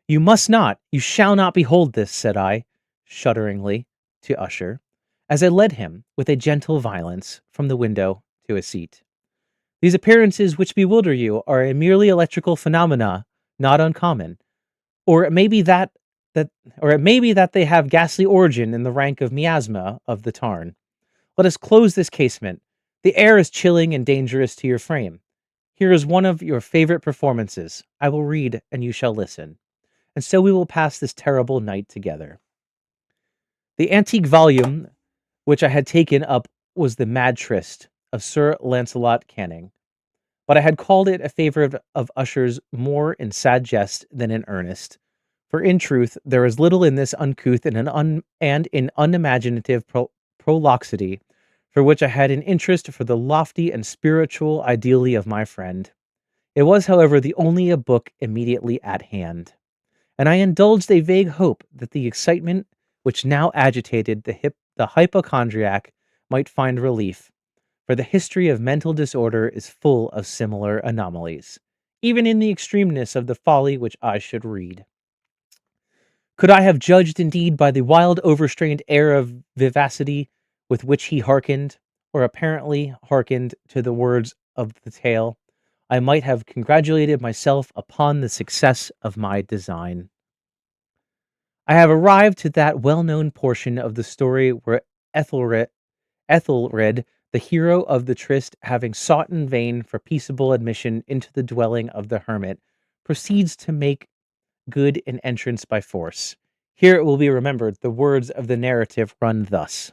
Speaker 1: "You must not, you shall not behold this," said I, shudderingly, to Usher, as I led him, with a gentle violence, from the window to a seat. "These appearances which bewilder you are a merely electrical phenomena, not uncommon. Or it may be that or it may be that they have ghastly origin in the rank of miasma of the tarn. Let us close this casement. The air is chilling and dangerous to your frame. Here is one of your favorite performances. I will read, and you shall listen. And so we will pass this terrible night together." The antique volume which I had taken up was the Mad Trist of Sir Lancelot Canning, but I had called it a favorite of Usher's more in sad jest than in earnest. For in truth, there is little in this uncouth and in unimaginative prolixity, for which I had an interest for the lofty and spiritual ideally of my friend. It was, however, the only a book immediately at hand, and I indulged a vague hope that the excitement which now agitated the hypochondriac might find relief, for the history of mental disorder is full of similar anomalies, even in the extremeness of the folly which I should read. Could I have judged indeed by the wild overstrained air of vivacity with which he hearkened, or apparently hearkened, to the words of the tale, I might have congratulated myself upon the success of my design. I have arrived to that well-known portion of the story where Ethelred, Ethelred, the hero of the tryst, having sought in vain for peaceable admission into the dwelling of the hermit, proceeds to make good an entrance by force. Here it will be remembered the words of the narrative run thus.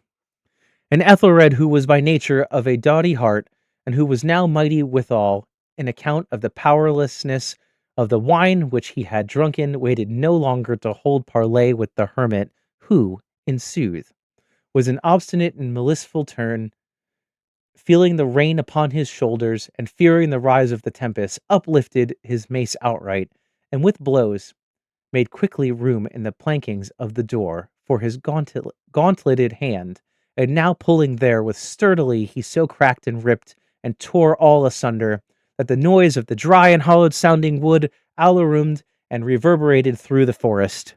Speaker 1: And Ethelred, who was by nature of a doughty heart, and who was now mighty withal, in account of the powerlessness of the wine which he had drunken, waited no longer to hold parley with the hermit, who, in sooth, was an obstinate and maliceful turn, feeling the rain upon his shoulders, and fearing the rise of the tempest, uplifted his mace outright, and with blows made quickly room in the plankings of the door for his gauntleted hand, and now pulling there with sturdily he so cracked and ripped and tore all asunder, that the noise of the dry and hollowed sounding wood alarumed and reverberated through the forest.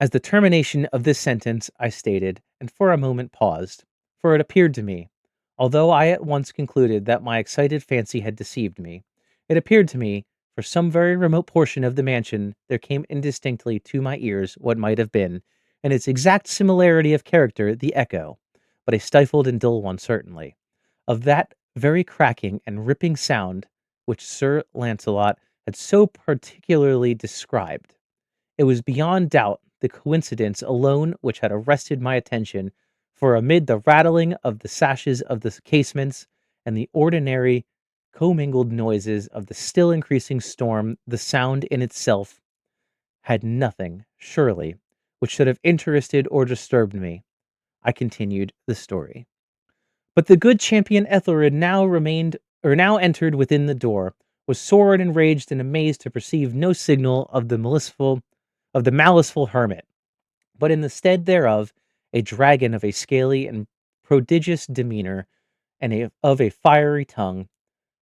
Speaker 1: As the termination of this sentence I stated, and for a moment paused, for it appeared to me, although I at once concluded that my excited fancy had deceived me, it appeared to me, for some very remote portion of the mansion, there came indistinctly to my ears what might have been, in its exact similarity of character, the echo, but a stifled and dull one certainly, of that very cracking and ripping sound which Sir Launcelot had so particularly described. It was beyond doubt the coincidence alone which had arrested my attention, for amid the rattling of the sashes of the casements and the ordinary commingled noises of the still increasing storm, the sound in itself had nothing, surely, which should have interested or disturbed me. I continued the story. But the good champion Ethelred now entered within the door, was sore and enraged and amazed to perceive no signal of the maliceful hermit, but in the stead thereof a dragon of a scaly and prodigious demeanor, and of a fiery tongue,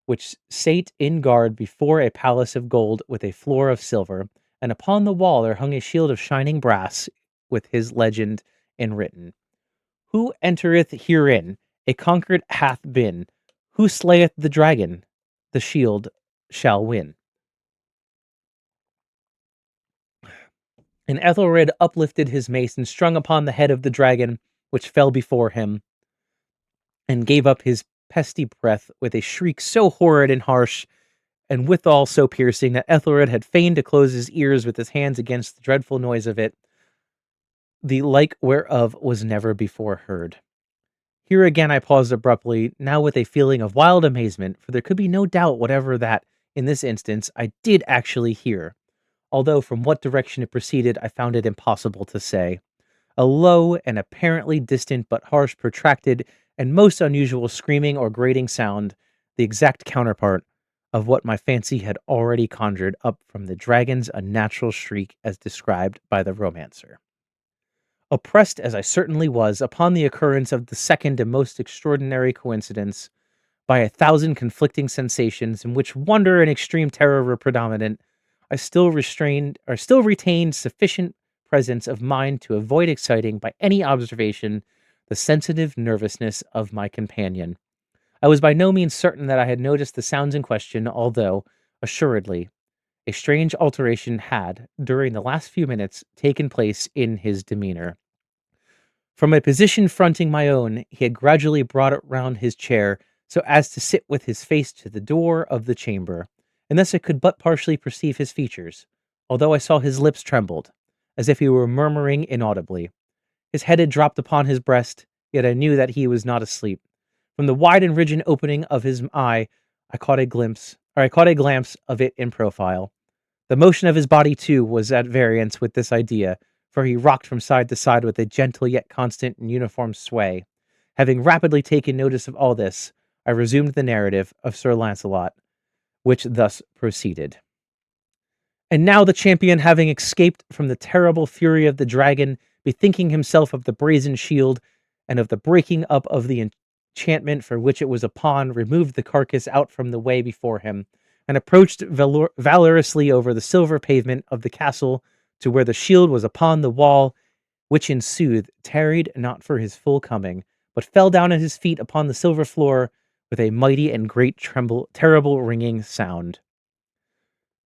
Speaker 1: which sate in guard before a palace of gold with a floor of silver, and upon the wall there hung a shield of shining brass with his legend enwritten. Who entereth herein? A conquered hath been. Who slayeth the dragon? The shield shall win. And Ethelred uplifted his mace and strung upon the head of the dragon, which fell before him, and gave up his pesty breath with a shriek so horrid and harsh, and withal so piercing, that Ethelred had feigned to close his ears with his hands against the dreadful noise of it, the like whereof was never before heard. Here again I paused abruptly, now with a feeling of wild amazement, for there could be no doubt whatever that, in this instance, I did actually hear, although from what direction it proceeded I found it impossible to say. A low and apparently distant but harsh, protracted, and most unusual screaming or grating sound, the exact counterpart of what my fancy had already conjured up from the dragon's unnatural shriek as described by the romancer. Oppressed as I certainly was upon the occurrence of the second and most extraordinary coincidence, by a thousand conflicting sensations in which wonder and extreme terror were predominant, I still retained sufficient presence of mind to avoid exciting by any observation the sensitive nervousness of my companion. I was by no means certain that I had noticed the sounds in question, although, assuredly, a strange alteration had, during the last few minutes, taken place in his demeanor. From a position fronting my own, he had gradually brought it round his chair so as to sit with his face to the door of the chamber, and thus I could but partially perceive his features, although I saw his lips trembled, as if he were murmuring inaudibly. His head had dropped upon his breast, yet I knew that he was not asleep. From the wide and rigid opening of his eye, I caught a glimpse of it in profile. The motion of his body, too, was at variance with this idea, for he rocked from side to side with a gentle yet constant and uniform sway. Having rapidly taken notice of all this, I resumed the narrative of Sir Launcelot, which thus proceeded. And now the champion, having escaped from the terrible fury of the dragon, bethinking himself of the brazen shield, and of the breaking up of the enchantment for which it was upon, removed the carcass out from the way before him, and approached valorously over the silver pavement of the castle to where the shield was upon the wall, which in sooth tarried not for his full coming, but fell down at his feet upon the silver floor with a mighty and great terrible ringing sound.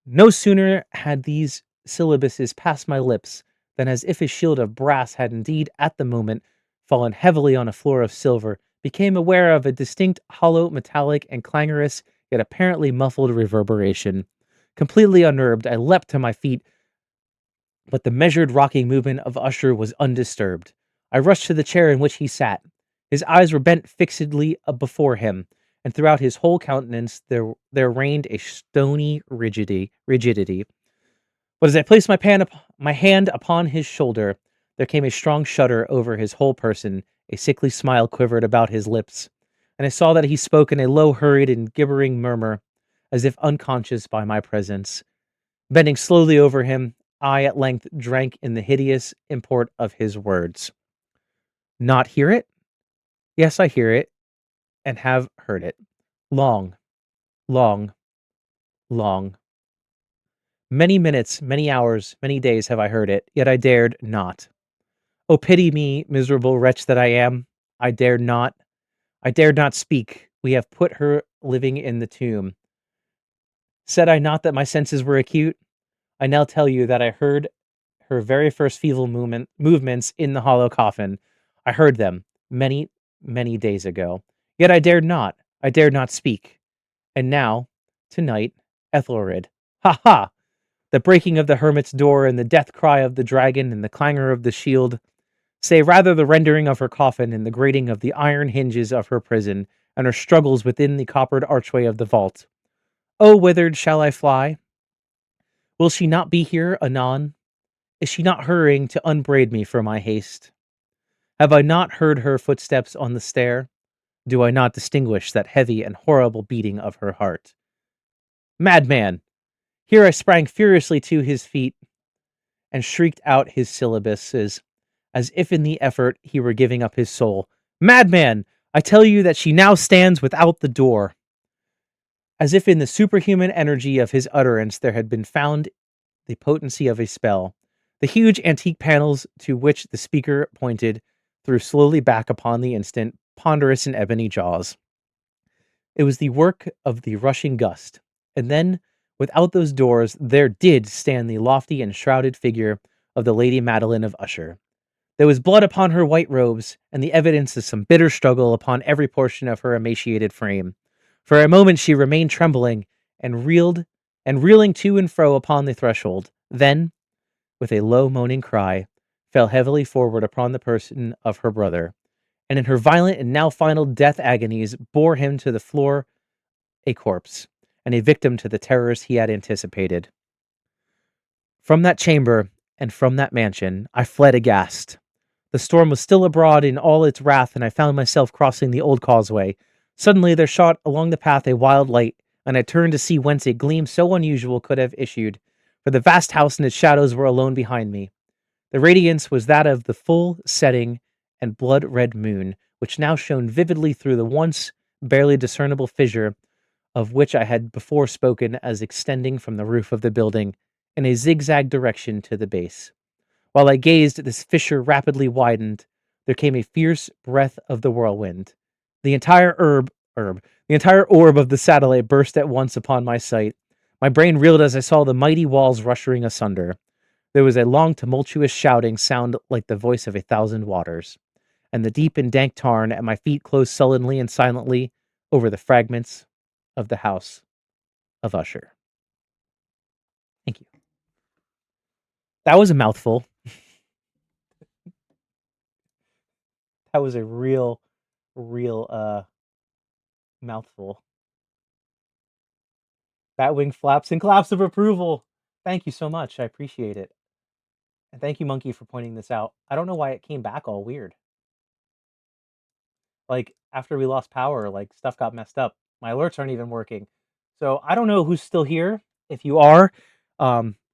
Speaker 1: No sooner had these syllabuses passed my lips than, as if a shield of brass had indeed at the moment fallen heavily on a floor of silver, became aware of a distinct, hollow, metallic, and clangorous, yet apparently muffled reverberation, Completely unnerved, I leapt to my feet, but the measured rocking movement of Usher was undisturbed. I rushed to the chair in which he sat. His eyes were bent fixedly before him, and throughout his whole countenance there reigned a stony rigidity. But as I placed my hand upon his shoulder, there came a strong shudder over his whole person, a sickly smile quivered about his lips, and I saw that he spoke in a low, hurried, and gibbering murmur, as if unconscious by my presence. Bending slowly over him, I at length drank in the hideous import of his words. Not hear it? Yes, I hear it, and have heard it. Long, long, long. Many minutes, many hours, many days have I heard it, yet I dared not. Oh, pity me, miserable wretch that I am. I dared not. I dared not speak. We have put her living in the tomb. Said I not that my senses were acute? I now tell you that I heard her very first feeble movements in the hollow coffin. I heard them many, many days ago. Yet I dared not. I dared not speak. And now, tonight, Ethelred. Ha ha! The breaking of the hermit's door and the death cry of the dragon and the clangor of the shield, say rather the rendering of her coffin and the grating of the iron hinges of her prison and her struggles within the coppered archway of the vault. Oh, whither shall I fly? Will she not be here anon? Is she not hurrying to unbraid me for my haste? Have I not heard her footsteps on the stair? Do I not distinguish that heavy and horrible beating of her heart? Madman! Here I sprang furiously to his feet and shrieked out his syllabuses, as if in the effort he were giving up his soul. Madman! I tell you that she now stands without the door. As if in the superhuman energy of his utterance there had been found the potency of a spell. The huge antique panels to which the speaker pointed threw slowly back upon the instant, ponderous and ebony jaws. It was the work of the rushing gust, and then, without those doors, there did stand the lofty and shrouded figure of the Lady Madeline of Usher. There was blood upon her white robes, and the evidence of some bitter struggle upon every portion of her emaciated frame. For a moment she remained trembling, and reeling to and fro upon the threshold. Then, with a low moaning cry, fell heavily forward upon the person of her brother, and in her violent and now final death agonies bore him to the floor a corpse, and a victim to the terrors he had anticipated. From that chamber and from that mansion I fled aghast. The storm was still abroad in all its wrath, and I found myself crossing the old causeway. Suddenly there shot along the path a wild light, and I turned to see whence a gleam so unusual could have issued, for the vast house and its shadows were alone behind me. The radiance was that of the full setting and blood-red moon, which now shone vividly through the once barely discernible fissure of which I had before spoken as extending from the roof of the building in a zigzag direction to the base. While I gazed, this fissure rapidly widened. There came a fierce breath of the whirlwind. The entire the entire orb of the satellite burst at once upon my sight. My brain reeled as I saw the mighty walls rushing asunder. There was a long, tumultuous shouting sound like the voice of 1,000 waters, and the deep and dank tarn at my feet closed sullenly and silently over the fragments of the house of Usher. Thank you. That was a mouthful. That was a real mouthful. Batwing flaps and claps of approval. Thank you so much. I appreciate it. And thank you, Monkey, for pointing this out. I don't know why it came back all weird. Like, after we lost power, like, stuff got messed up. My alerts aren't even working. So I don't know who's still here. If you are,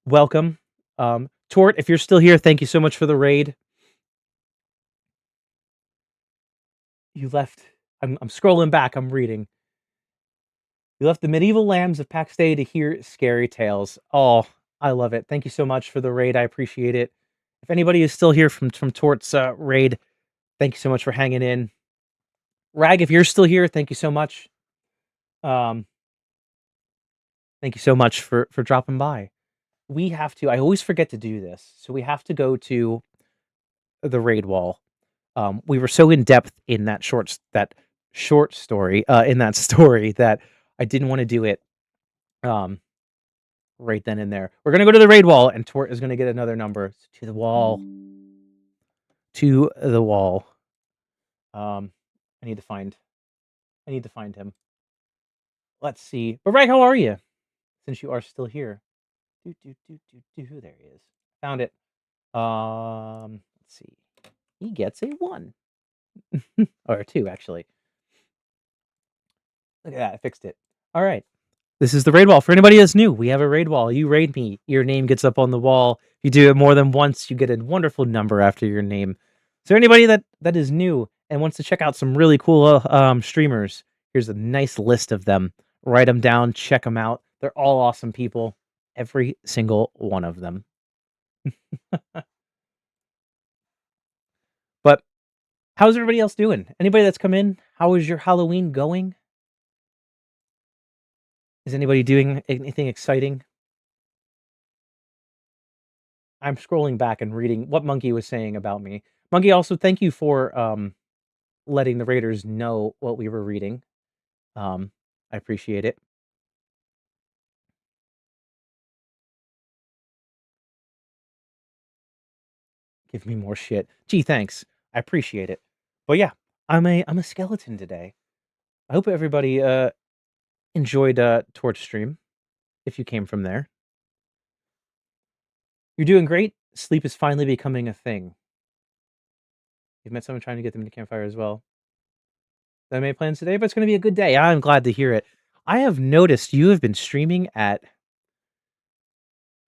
Speaker 1: welcome. Tort, if you're still here, thank you so much for the raid. You left. I'm scrolling back. I'm reading. You left the medieval lambs of Paxday to hear scary tales. Oh, I love it. Thank you so much for the raid. I appreciate it. If anybody is still here from Tort's raid, thank you so much for hanging in. Rag, if you're still here, thank you so much. Thank you so much for dropping by. We have to. I always forget to do this, so we have to go to the raid wall. We were so in depth in that short story in that story that I didn't want to do it right then and there. We're gonna go to the raid wall, and Tort is gonna get another number. To the wall. To the wall. I need to find him. Let's see. But Reg, how are you? Since you are still here. There he is. Found it. Let's see. He gets a 1. Or a 2, actually. Look at that, I fixed it. Alright. This is the raid wall. For anybody that's new, we have a raid wall. You raid me, your name gets up on the wall. If you do it more than once, you get a wonderful number after your name. So anybody that is new and wants to check out some really cool streamers, here's a nice list of them. Write them down, check them out. They're all awesome people. Every single one of them. But how's everybody else doing? Anybody that's come in, how is your Halloween going? Is anybody doing anything exciting? I'm scrolling back and reading what Monkey was saying about me. Monkey, also thank you for letting the Raiders know what we were reading. I appreciate it. Give me more shit. Gee, thanks. I appreciate it. But yeah, I'm a skeleton today. I hope everybody enjoyed Torch stream if you came from there. You're doing great. Sleep is finally becoming a thing. You've met someone trying to get them to campfire as well. I made plans today, but it's going to be a good day. I'm glad to hear it. I have noticed you have been streaming at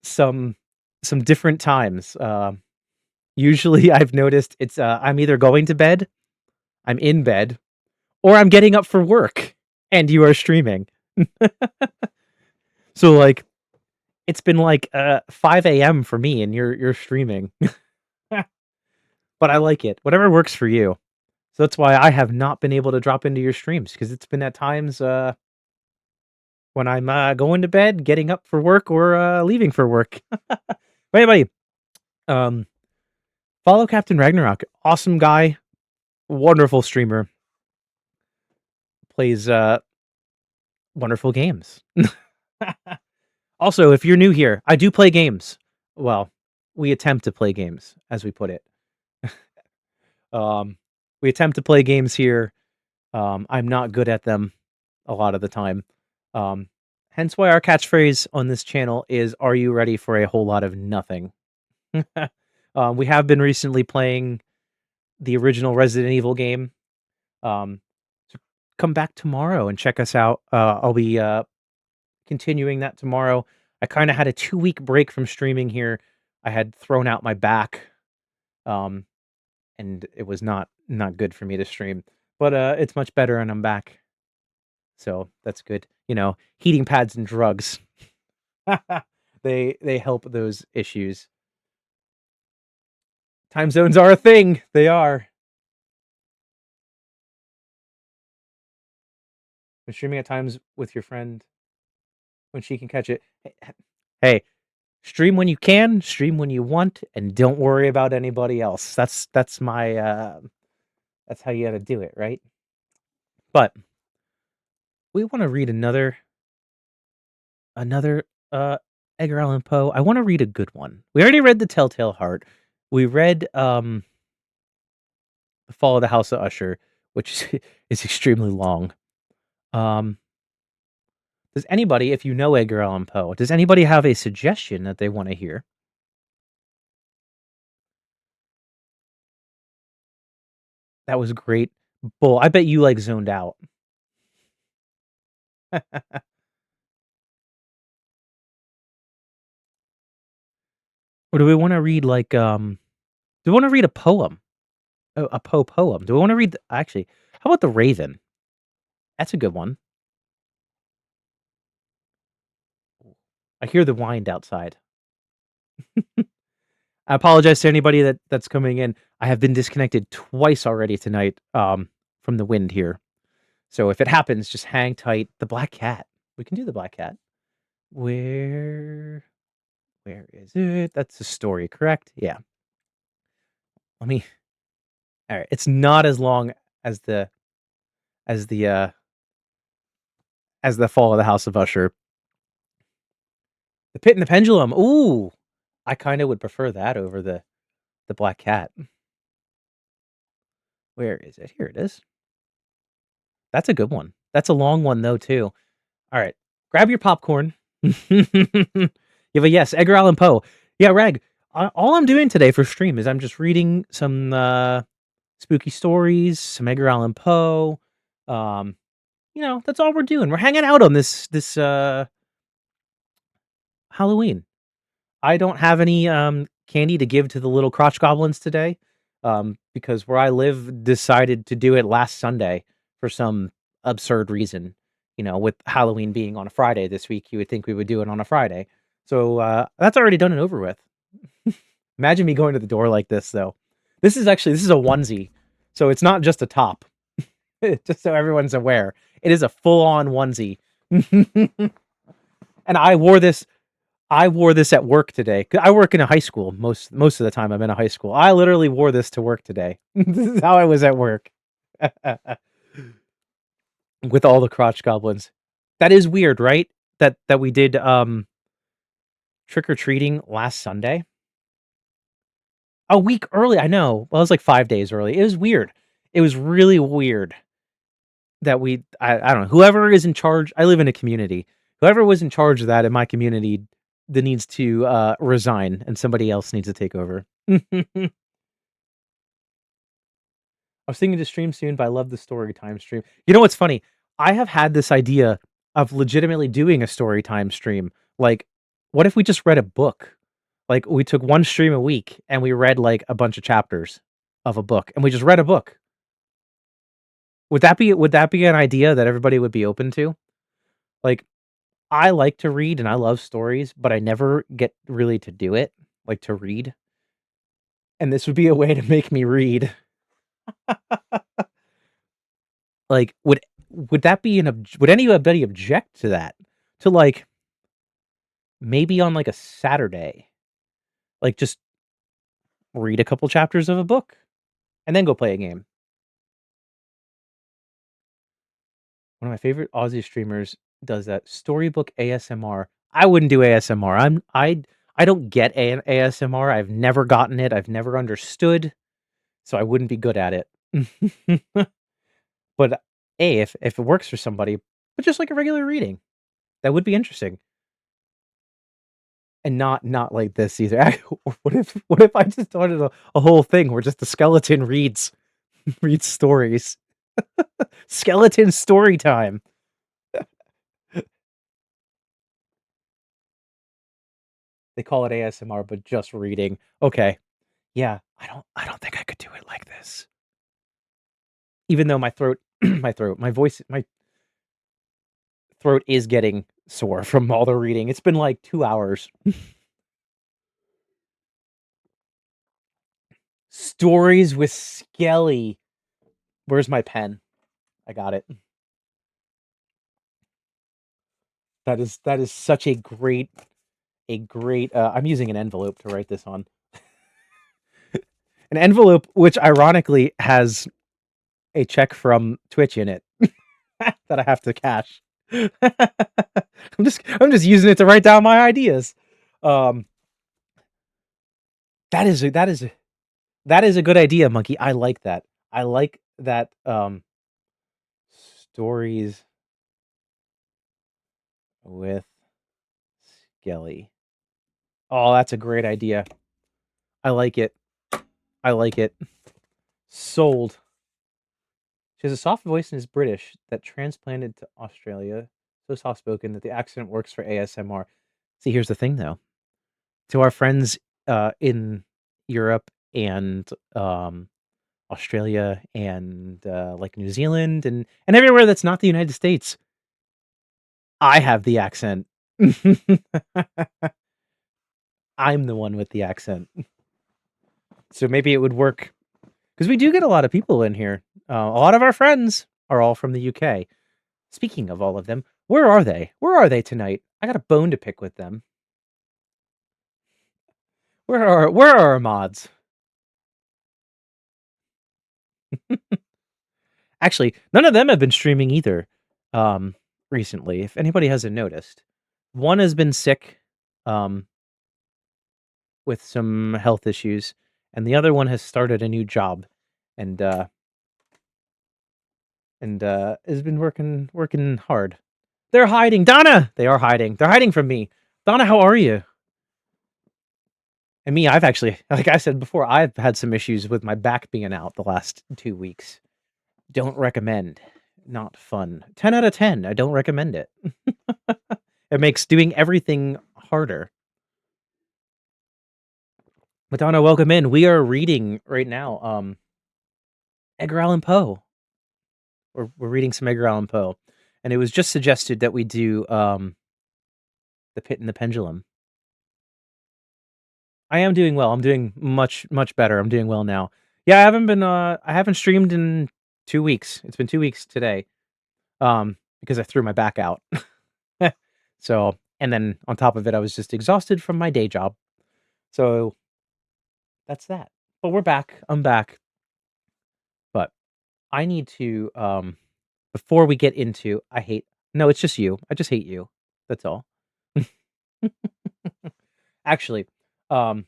Speaker 1: some different times. Usually, I've noticed it's I'm either going to bed, I'm in bed, or I'm getting up for work, and you are streaming. So like, it's been like 5 a.m. for me, and you're streaming. But I like it. Whatever works for you. So that's why I have not been able to drop into your streams, because it's been at times when I'm going to bed, getting up for work, or leaving for work. But anybody, follow Captain Ragnarok. Awesome guy, wonderful streamer, plays wonderful games. Also, if you're new here, I do play games. Well, we attempt to play games, as we put it. We attempt to play games here. I'm not good at them a lot of the time. Hence why our catchphrase on this channel is, "Are you ready for a whole lot of nothing?" We have been recently playing the original Resident Evil game. So come back tomorrow and check us out. I'll be continuing that tomorrow. I kind of had a 2-week break from streaming here. I had thrown out my back, and it was not good for me to stream. But it's much better, and I'm back, so that's good. You know, heating pads and drugs, they help those issues. Time zones are a thing. They are. Been streaming at times with your friend when she can catch it. Hey, stream when you can, stream when you want, and don't worry about anybody else. That's my that's how you got to do it, right? But we want to read another Edgar Allan Poe. I want to read a good one. We already read The Telltale Heart. We read The Fall of the House of Usher, which is extremely long. Does anybody, if you know Edgar Allan Poe, does anybody have a suggestion that they want to hear? That was great. Bull, I bet you like zoned out. Or do we want to read like do we want to read a poem? A Poe poem. Do we want to read actually, how about The Raven? That's a good one. I hear the wind outside. I apologize to anybody that's coming in. I have been disconnected twice already tonight from the wind here. So if it happens, just hang tight. The black cat. We can do the black cat. Where is it? That's the story, correct? Yeah. Let me. All right. It's not as long as the as the as the Fall of the House of Usher. The Pit and the Pendulum. Ooh, I kinda would prefer that over the Black Cat. Where is it? Here it is. That's a good one. That's a long one though too. Alright. Grab your popcorn. You have a yes, Edgar Allan Poe. Yeah, Reg, all I'm doing today for stream is I'm just reading some, spooky stories, some Edgar Allan Poe. Um, that's all we're doing. We're hanging out on this Halloween. I don't have any, candy to give to the little crotch goblins today, because where I live decided to do it last Sunday for some absurd reason. With Halloween being on a Friday this week, you would think we would do it on a Friday. So, that's already done and over with. Imagine me going to the door like this, though. This is a onesie, so it's not just a top. Just so everyone's aware, it is a full-on onesie. And I wore this at work today. 'Cause I work in a high school most of the time I'm in a high school. I literally wore this to work today. This is how I was at work. With all the crotch goblins. That is weird, right? That we did, trick or treating last Sunday. A week early, I know. Well, it was like 5 days early. It was weird. It was really weird that I don't know, whoever is in charge. I live in a community. Whoever was in charge of that in my community that needs to, resign, and somebody else needs to take over. I was thinking to stream soon, but I love the story time stream. You know what's funny? I have had this idea of legitimately doing a story time stream. Like, what if we just read a book? Like, we took one stream a week and we read like a bunch of chapters of a book, and we just read a book. Would that be an idea that everybody would be open to? Like, I like to read and I love stories, but I never get really to do it, like to read. And this would be a way to make me read. Like, would that be would anybody object to that? To like maybe on like a Saturday, like just read a couple chapters of a book and then go play a game. One of my favorite Aussie streamers does that storybook ASMR. I wouldn't do ASMR. I don't get ASMR. I've never gotten it. I've never understood, so I wouldn't be good at it. But hey, if it works for somebody, but just like a regular reading, that would be interesting. And not like this either. What if I just started a whole thing where just the skeleton reads stories? Skeleton story time. They call it ASMR, but just reading. Okay. Yeah, I don't think I could do it like this. Even though my throat my throat is getting sore from all the reading. It's been like 2 hours. Stories with Skelly. Where's my pen? I got it. That is such a great, I'm using an envelope to write this on. An envelope which ironically has a check from Twitch in it that I have to cash. I'm just using it to write down my ideas. Um, that is a good idea, Monkey. I like that. I like that, stories with Skelly. Oh, that's a great idea. I like it. I like it. Sold. She has a soft voice and is British that transplanted to Australia. So soft spoken that the accent works for ASMR. See, here's the thing though. To our friends in Europe and Australia and like New Zealand and everywhere that's not the United States, I have the accent. I'm the one with the accent. So maybe it would work because we do get a lot of people in here. A lot of our friends are all from the UK. Speaking of all of them, where are they? Where are they tonight? I got a bone to pick with them. Where are our mods? Actually, none of them have been streaming either, recently, if anybody hasn't noticed. One has been sick, um, with some health issues, and the other one has started a new job, and has been working hard. They're hiding, Donna. They are hiding. They're hiding from me. Donna, how are you? And me, I've actually, like I said before, I've had some issues with my back being out the last 2 weeks. Don't recommend. Not fun. 10 out of 10. I don't recommend it. It makes doing everything harder. Madonna, welcome in. We are reading right now, Edgar Allan Poe. We're reading some Edgar Allan Poe, and it was just suggested that we do The Pit and the Pendulum. I am doing well. I'm doing much better. I'm doing well now. Yeah, I haven't streamed in 2 weeks. It's been 2 weeks today. Because I threw my back out. So, and then on top of it, I was just exhausted from my day job. So that's that. But we're back. I'm back. But I need to before we get into no, it's just you. I just hate you. That's all. Actually, um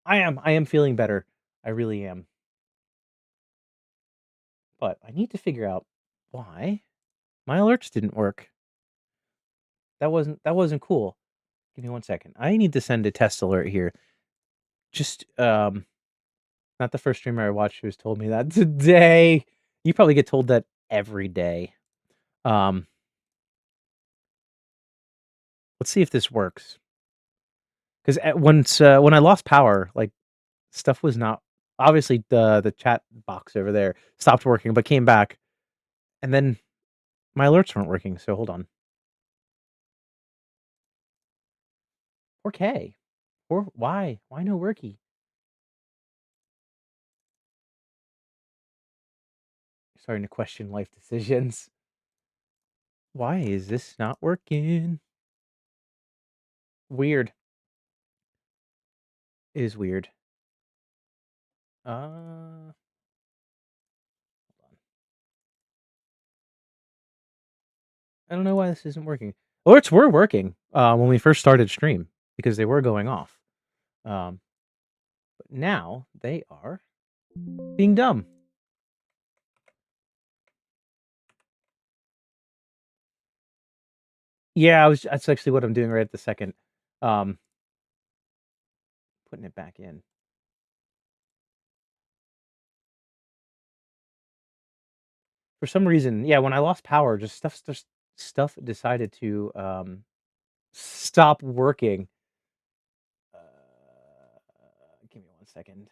Speaker 1: I am feeling better. I really am. But I need to figure out why my alerts didn't work. That wasn't cool. Give me 1 second. I need to send a test alert here. Just not the first streamer I watched who's told me that today. You probably get told that every day. Um, let's see if this works. Because once when I lost power, like stuff was not obviously the chat box over there stopped working, but came back, and then my alerts weren't working. So hold on. 4K. Or why? Why no worky? Starting to question life decisions. Why is this not working? Weird. Is weird. Hold on. I don't know why this isn't working. Alerts were working when we first started stream because they were going off. But now they are being dumb. Yeah, that's actually what I'm doing right at the second. Um, putting it back in. For some reason, yeah, when I lost power, just stuff decided to stop working. Give me 1 second.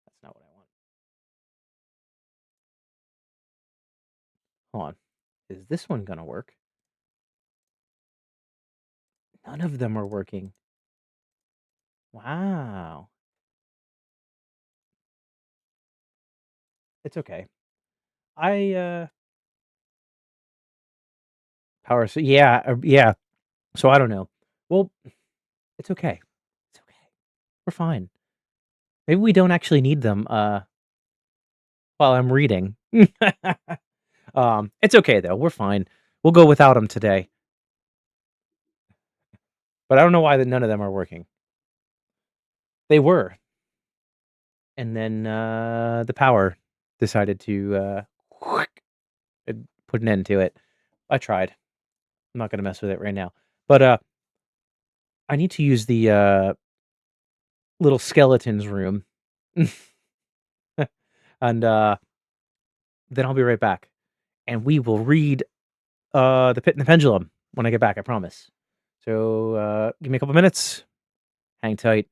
Speaker 1: That's not what I want. Hold on. Is this one gonna work? None of them are working. Wow. It's okay. I power. So yeah. So I don't know. Well, it's okay. It's okay. We're fine. Maybe we don't actually need them. While I'm reading. It's okay though. We're fine. We'll go without them today. But I don't know why none of them are working. They were, and then the power decided to put an end to it. I tried. I'm not gonna mess with it right now. But I need to use the little skeletons room. And then I'll be right back. And we will read The Pit and the Pendulum when I get back, I promise. So give me a couple minutes. Hang tight.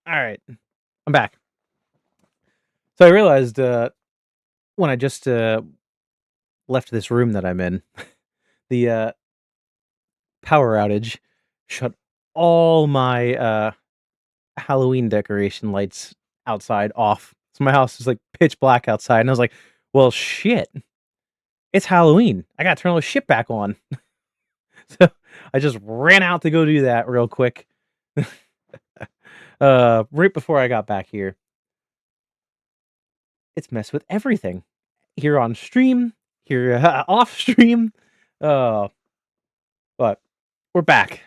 Speaker 1: All right, I'm back. So I realized when I just left this room that I'm in, the power outage shut all my Halloween decoration lights outside off. So my house is like pitch black outside, and I was like, "Well, shit, it's Halloween. I gotta turn all the shit back on." So I just ran out to go do that real quick. Right before I got back here, it's messed with everything here on stream, here off stream. Uh, but we're back.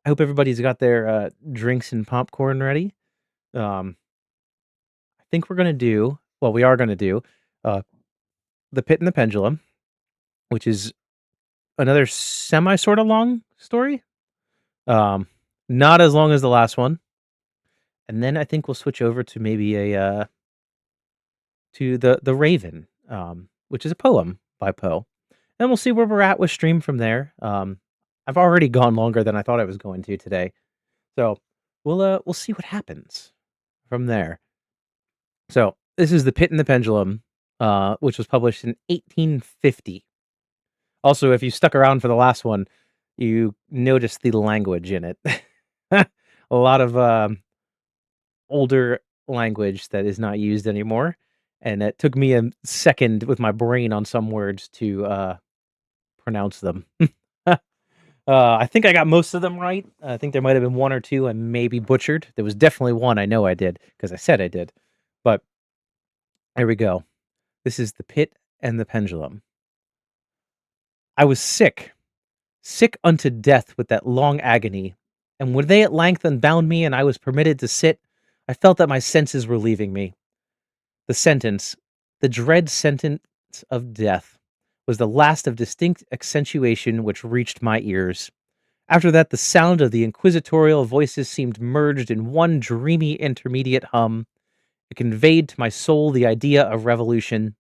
Speaker 1: I hope everybody's got their drinks and popcorn ready. Um, I think we're gonna do. Well, we are gonna do uh, the Pit and the Pendulum, which is another semi sort of long story. Um, not as long as the last one. And then I think we'll switch over to maybe a to the Raven, which is a poem by Poe. And we'll see where we're at with stream from there. I've already gone longer than I thought I was going to today, so we'll see what happens from there. So this is the Pit and the Pendulum, which was published in 1850. Also, if you stuck around for the last one, you noticed the language in it. A lot of older language that is not used anymore, and it took me a second with my brain on some words to pronounce them. I think I got most of them right. I think there might have been one or two I maybe butchered. There was definitely one I know I did because I said I did. But here we go. This is the Pit and the Pendulum. I was sick, sick unto death with that long agony, and when they at length unbound me and I was permitted to sit, I felt that my senses were leaving me. The sentence, the dread sentence of death, was the last of distinct accentuation which reached my ears. After that, the sound of the inquisitorial voices seemed merged in one dreamy intermediate hum. It conveyed to my soul the idea of revolution,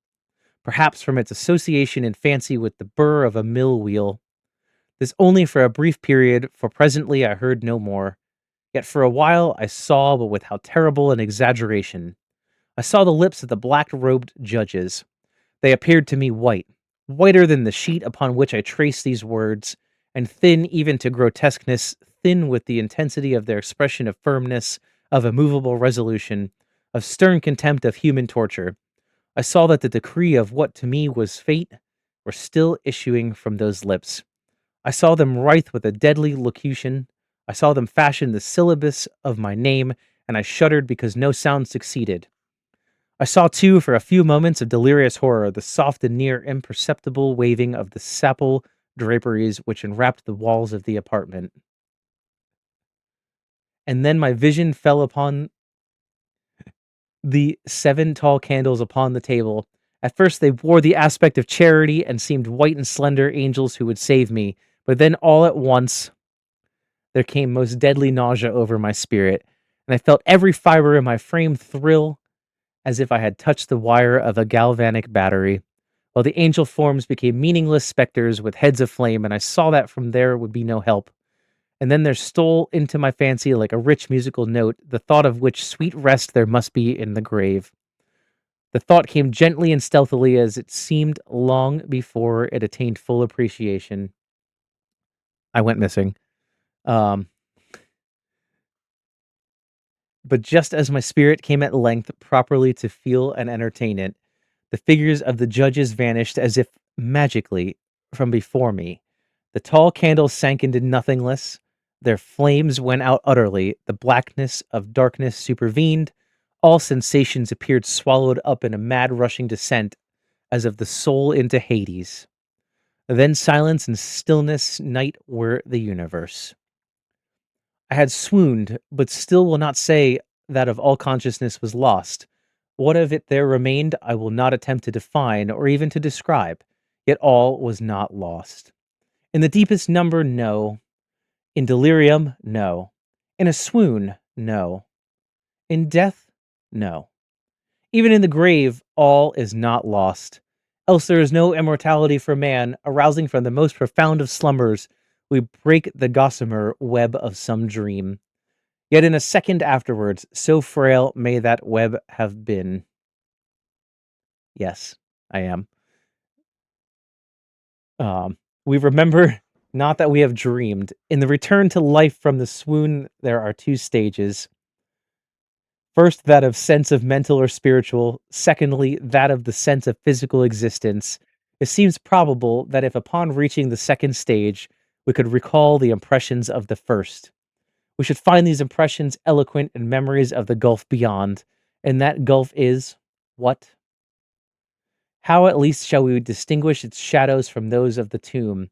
Speaker 1: perhaps from its association in fancy with the burr of a mill wheel. This only for a brief period, for presently I heard no more. Yet for a while I saw, but with how terrible an exaggeration. I saw the lips of the black-robed judges. They appeared to me white, whiter than the sheet upon which I traced these words, and thin even to grotesqueness, thin with the intensity of their expression of firmness, of immovable resolution, of stern contempt of human torture. I saw that the decree of what to me was fate were still issuing from those lips. I saw them writhe with a deadly locution. I saw them fashion the syllabus of my name, and I shuddered because no sound succeeded. I saw, too, for a few moments of delirious horror, the soft and near imperceptible waving of the sapple draperies which enwrapped the walls of the apartment. And then my vision fell upon the 7 tall candles upon the table. At first, they wore the aspect of charity and seemed white and slender angels who would save me. But then, all at once, there came most deadly nausea over my spirit, and I felt every fiber in my frame thrill as if I had touched the wire of a galvanic battery, while the angel forms became meaningless specters with heads of flame, and I saw that from there would be no help. And then there stole into my fancy like a rich musical note, the thought of which sweet rest there must be in the grave. The thought came gently and stealthily as it seemed long before it attained full appreciation. I went missing. Um, but just as my spirit came at length properly to feel and entertain it, the figures of the judges vanished as if magically from before me. The tall candles sank into nothingness. Their flames went out utterly. The blackness of darkness supervened. All sensations appeared swallowed up in a mad rushing descent, as of the soul into Hades. Then silence and stillness, night were the universe. I had swooned, but still will not say that of all consciousness was lost. What of it there remained, I will not attempt to define or even to describe, yet all was not lost. In the deepest number, no. In delirium, no. In a swoon, no. In death, no. Even in the grave, all is not lost. Else there is no immortality for man, arousing from the most profound of slumbers, we break the gossamer web of some dream. Yet in a second afterwards, so frail may that web have been. Yes, I am. We remember not that we have dreamed. In the return to life from the swoon, there are two stages. First, that of sense of mental or spiritual. Secondly, that of the sense of physical existence. It seems probable that if upon reaching the second stage, we could recall the impressions of the first, we should find these impressions eloquent in memories of the gulf beyond. And that gulf is what? How at least shall we distinguish its shadows from those of the tomb?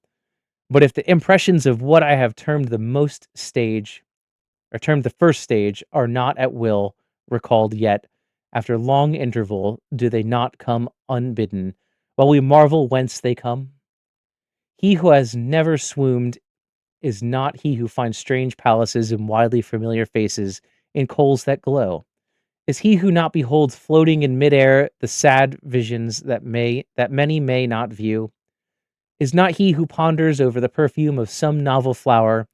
Speaker 1: But if the impressions of what I have termed the most stage, or termed the first stage, are not at will recalled yet, after long interval, do they not come unbidden, while we marvel whence they come? He who has never swooned is not he who finds strange palaces and widely familiar faces in coals that glow. Is he who not beholds floating in midair the sad visions that many may not view? Is not he who ponders over the perfume of some novel flower?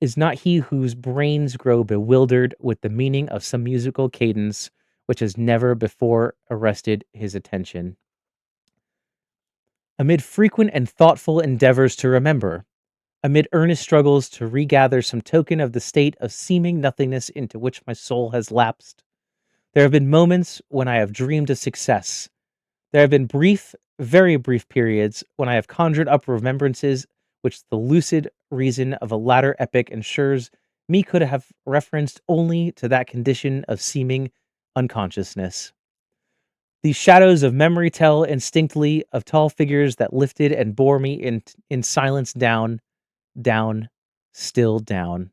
Speaker 1: Is not he whose brains grow bewildered with the meaning of some musical cadence which has never before arrested his attention? Amid frequent and thoughtful endeavors to remember, amid earnest struggles to regather some token of the state of seeming nothingness into which my soul has lapsed, there have been moments when I have dreamed of success. There have been brief, very brief periods when I have conjured up remembrances which the lucid reason of a latter epoch ensures me could have referenced only to that condition of seeming unconsciousness. These shadows of memory tell instinctly of tall figures that lifted and bore me in silence down, down, still down,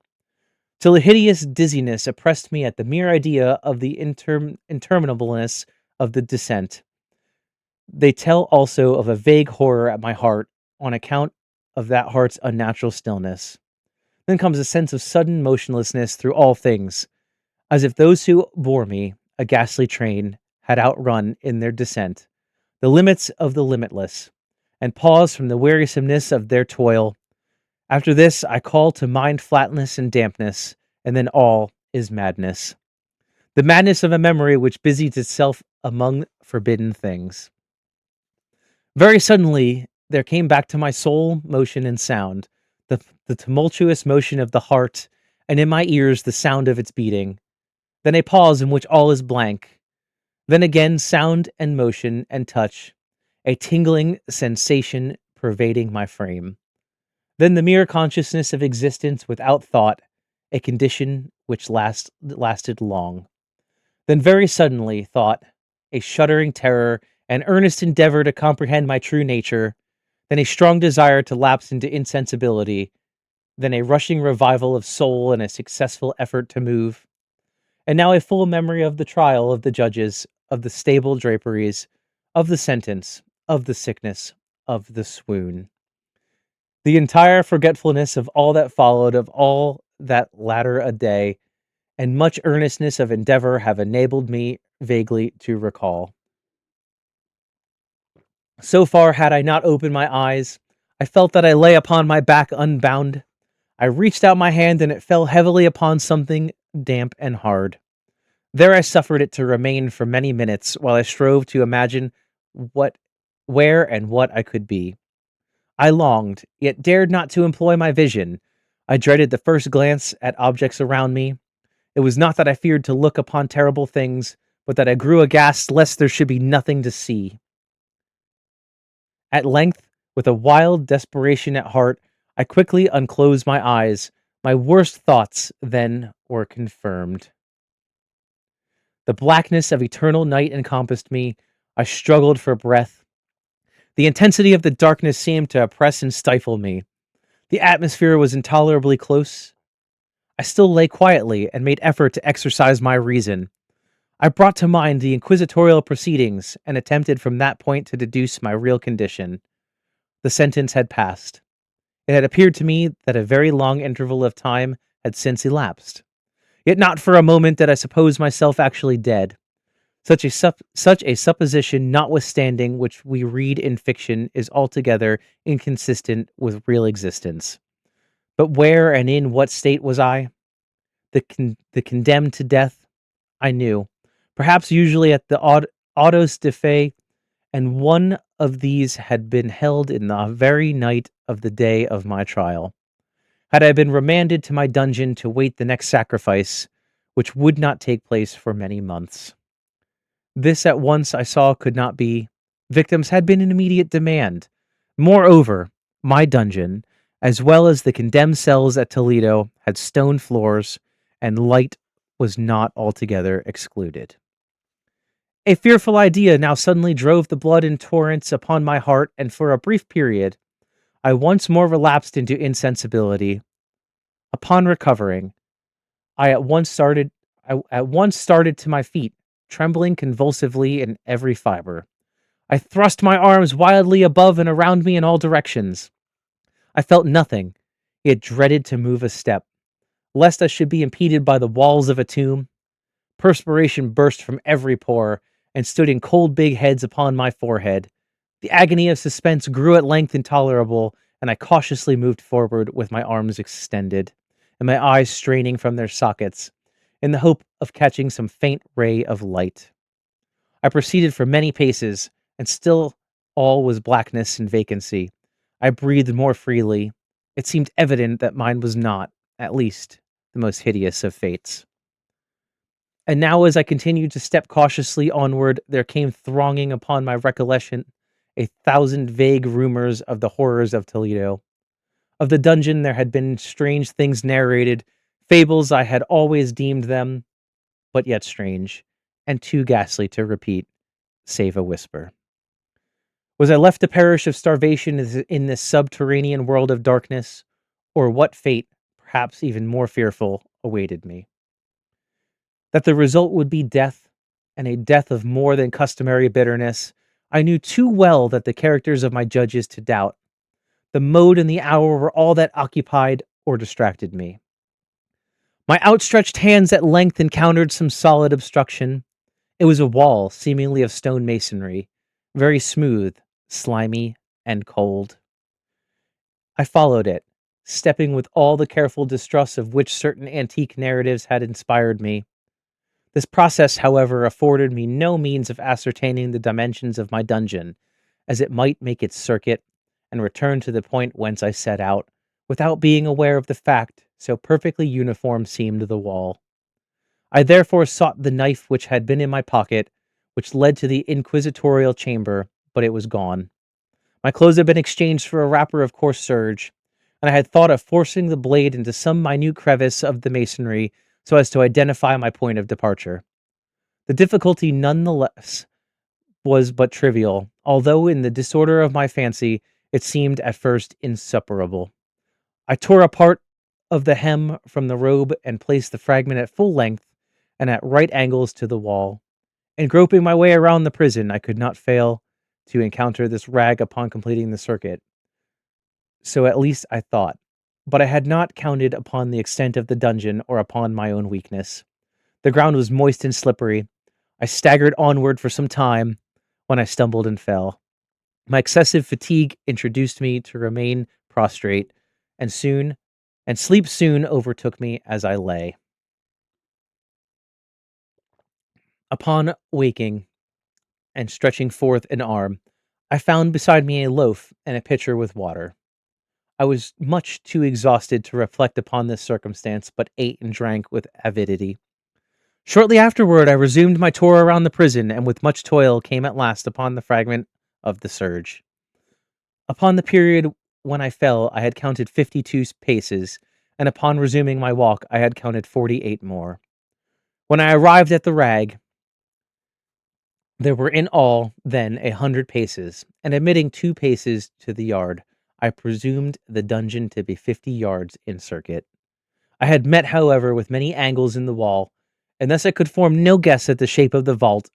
Speaker 1: till a hideous dizziness oppressed me at the mere idea of the interminableness of the descent. They tell also of a vague horror at my heart on account of that heart's unnatural stillness. Then comes a sense of sudden motionlessness through all things, as if those who bore me, a ghastly train, had outrun in their descent the limits of the limitless, and paused from the wearisomeness of their toil. After this, I call to mind flatness and dampness, and then all is madness. The madness of a memory which busies itself among forbidden things. Very suddenly, there came back to my soul motion and sound, the tumultuous motion of the heart, and in my ears the sound of its beating. Then a pause in which all is blank. Then again sound and motion and touch, a tingling sensation pervading my frame. Then the mere consciousness of existence without thought, a condition which lasted long. Then very suddenly, thought, a shuddering terror, an earnest endeavor to comprehend my true nature, then a strong desire to lapse into insensibility, then a rushing revival of soul and a successful effort to move, and now a full memory of the trial of the judges, of the stable draperies, of the sentence, of the sickness, of the swoon. The entire forgetfulness of all that followed, of all that latter a day, and much earnestness of endeavor have enabled me vaguely to recall. So far had I not opened my eyes, I felt that I lay upon my back unbound. I reached out my hand and it fell heavily upon something damp and hard. There I suffered it to remain for many minutes while I strove to imagine what, where, and what I could be. I longed, yet dared not to employ my vision. I dreaded the first glance at objects around me. It was not that I feared to look upon terrible things, but that I grew aghast lest there should be nothing to see. At length, with a wild desperation at heart, I quickly unclosed my eyes. My worst thoughts then were confirmed. The blackness of eternal night encompassed me. I struggled for breath. The intensity of the darkness seemed to oppress and stifle me. The atmosphere was intolerably close. I still lay quietly and made effort to exercise my reason. I brought to mind the inquisitorial proceedings and attempted from that point to deduce my real condition. The sentence had passed. It had appeared to me that a very long interval of time had since elapsed. Yet not for a moment did I suppose myself actually dead. Such a supposition, notwithstanding, which we read in fiction, is altogether inconsistent with real existence. But where and in what state was I? The condemned to death, I knew, perhaps usually at the autos de fe, and one of these had been held in the very night of the day of my trial. Had I been remanded to my dungeon to wait the next sacrifice, which would not take place for many months. This at once I saw could not be. Victims had been in immediate demand. Moreover, my dungeon, as well as the condemned cells at Toledo, had stone floors, and light was not altogether excluded. A fearful idea now suddenly drove the blood in torrents upon my heart, and for a brief period, I once more relapsed into insensibility. Upon recovering, I at once started to my feet, trembling convulsively in every fiber. I thrust my arms wildly above and around me in all directions. I felt nothing, yet dreaded to move a step, lest I should be impeded by the walls of a tomb. Perspiration burst from every pore and stood in cold big heads upon my forehead. The agony of suspense grew at length intolerable, and I cautiously moved forward with my arms extended, and my eyes straining from their sockets, in the hope of catching some faint ray of light. I proceeded for many paces, and still all was blackness and vacancy. I breathed more freely. It seemed evident that mine was not, at least, the most hideous of fates. And now, as I continued to step cautiously onward, there came thronging upon my recollection a thousand vague rumors of the horrors of Toledo. Of the dungeon, there had been strange things narrated, fables I had always deemed them, but yet strange, and too ghastly to repeat, save a whisper. Was I left to perish of starvation in this subterranean world of darkness, or what fate, perhaps even more fearful, awaited me? That the result would be death, and a death of more than customary bitterness, I knew too well that the characters of my judges to doubt. The mode and the hour were all that occupied or distracted me. My outstretched hands at length encountered some solid obstruction. It was a wall, seemingly of stone masonry, very smooth, slimy, and cold. I followed it, stepping with all the careful distrust of which certain antique narratives had inspired me. This process, however, afforded me no means of ascertaining the dimensions of my dungeon, as it might make its circuit and return to the point whence I set out, without being aware of the fact, so perfectly uniform seemed the wall. I therefore sought the knife which had been in my pocket, which led to the inquisitorial chamber, but it was gone. My clothes had been exchanged for a wrapper of coarse serge, and I had thought of forcing the blade into some minute crevice of the masonry so as to identify my point of departure. The difficulty none the less was but trivial, although in the disorder of my fancy it seemed at first insuperable. I tore a part of the hem from the robe and placed the fragment at full length and at right angles to the wall. In groping my way around the prison, I could not fail to encounter this rag upon completing the circuit. So at least I thought. But I had not counted upon the extent of the dungeon or upon my own weakness. The ground was moist and slippery. I staggered onward for some time when I stumbled and fell. My excessive fatigue introduced me to remain prostrate, and sleep soon overtook me as I lay. Upon waking and stretching forth an arm, I found beside me a loaf and a pitcher with water. I was much too exhausted to reflect upon this circumstance, but ate and drank with avidity. Shortly afterward, I resumed my tour around the prison, and with much toil came at last upon the fragment of the serge. Upon the period when I fell, I had counted 52 paces, and upon resuming my walk, I had counted 48 more. When I arrived at the rag, there were in all, then, 100 paces, and admitting 2 paces to the yard, I presumed the dungeon to be 50 yards in circuit. I had met, however, with many angles in the wall, and thus I could form no guess at the shape of the vault,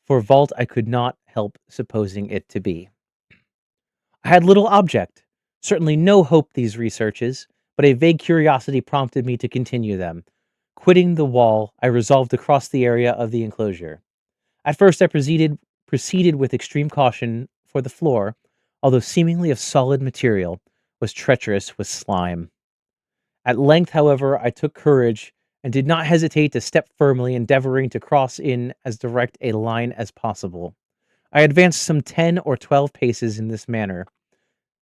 Speaker 1: for vault I could not help supposing it to be. I had little object, certainly no hope these researches, but a vague curiosity prompted me to continue them. Quitting the wall, I resolved to cross the area of the enclosure. At first I proceeded with extreme caution, for the floor, although seemingly of solid material, was treacherous with slime. At length, however, I took courage and did not hesitate to step firmly, endeavoring to cross in as direct a line as possible. I advanced some 10 or 12 paces in this manner,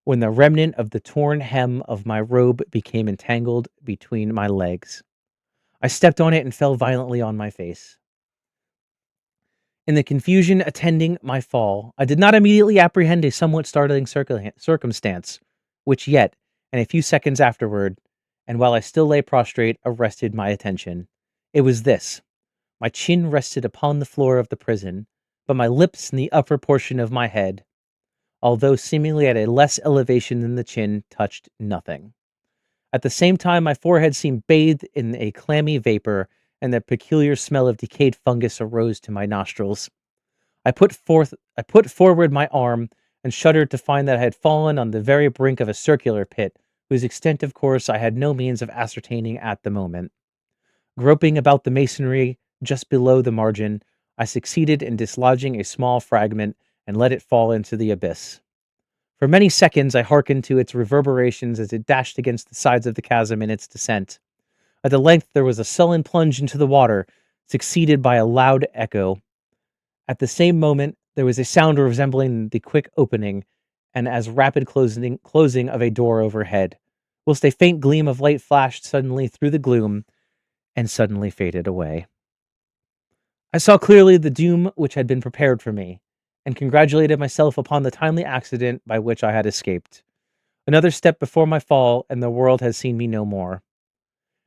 Speaker 1: when the remnant of the torn hem of my robe became entangled between my legs. I stepped on it and fell violently on my face. In the confusion attending my fall, I did not immediately apprehend a somewhat startling circumstance, which yet, and a few seconds afterward, and while I still lay prostrate, arrested my attention. It was this: my chin rested upon the floor of the prison, but my lips and the upper portion of my head, although seemingly at a less elevation than the chin, touched nothing. At the same time, my forehead seemed bathed in a clammy vapor, and the peculiar smell of decayed fungus arose to my nostrils. I put forward my arm and shuddered to find that I had fallen on the very brink of a circular pit, whose extent, of course, I had no means of ascertaining at the moment. Groping about the masonry just below the margin, I succeeded in dislodging a small fragment and let it fall into the abyss. For many seconds I hearkened to its reverberations as it dashed against the sides of the chasm in its descent. At the length there was a sullen plunge into the water, succeeded by a loud echo. At the same moment there was a sound resembling the quick opening and as rapid closing of a door overhead, whilst a faint gleam of light flashed suddenly through the gloom and suddenly faded away. I saw clearly the doom which had been prepared for me, and congratulated myself upon the timely accident by which I had escaped. Another step before my fall, and the world has seen me no more.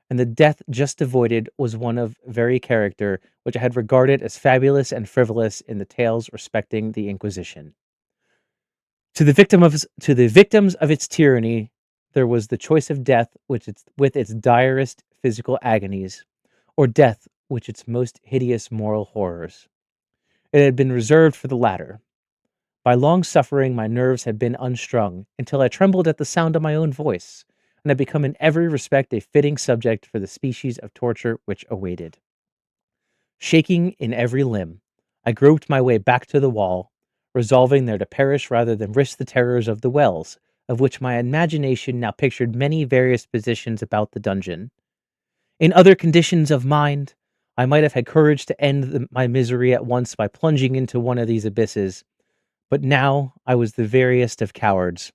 Speaker 1: And the death just avoided was one of very character which I had regarded as fabulous and frivolous in the tales respecting the Inquisition. To the victims of its tyranny, there was the choice of death, with its direst physical agonies, or death with its most hideous moral horrors. It had been reserved for the latter. By long suffering, my nerves had been unstrung until I trembled at the sound of my own voice, and had become in every respect a fitting subject for the species of torture which awaited. Shaking in every limb, I groped my way back to the wall, resolving there to perish rather than risk the terrors of the wells, of which my imagination now pictured many various positions about the dungeon. In other conditions of mind, I might have had courage to end my misery at once by plunging into one of these abysses, but now I was the veriest of cowards.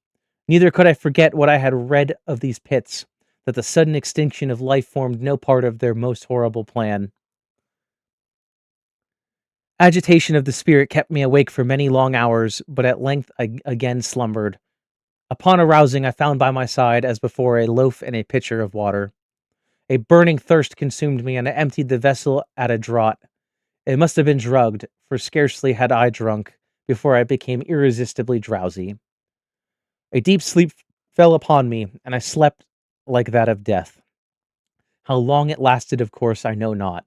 Speaker 1: Neither could I forget what I had read of these pits, that the sudden extinction of life formed no part of their most horrible plan. Agitation of the spirit kept me awake for many long hours, but at length I again slumbered. Upon arousing, I found by my side, as before, a loaf and a pitcher of water. A burning thirst consumed me, and I emptied the vessel at a draught. It must have been drugged, for scarcely had I drunk before I became irresistibly drowsy. A deep sleep fell upon me, and I slept like that of death. How long it lasted, of course, I know not.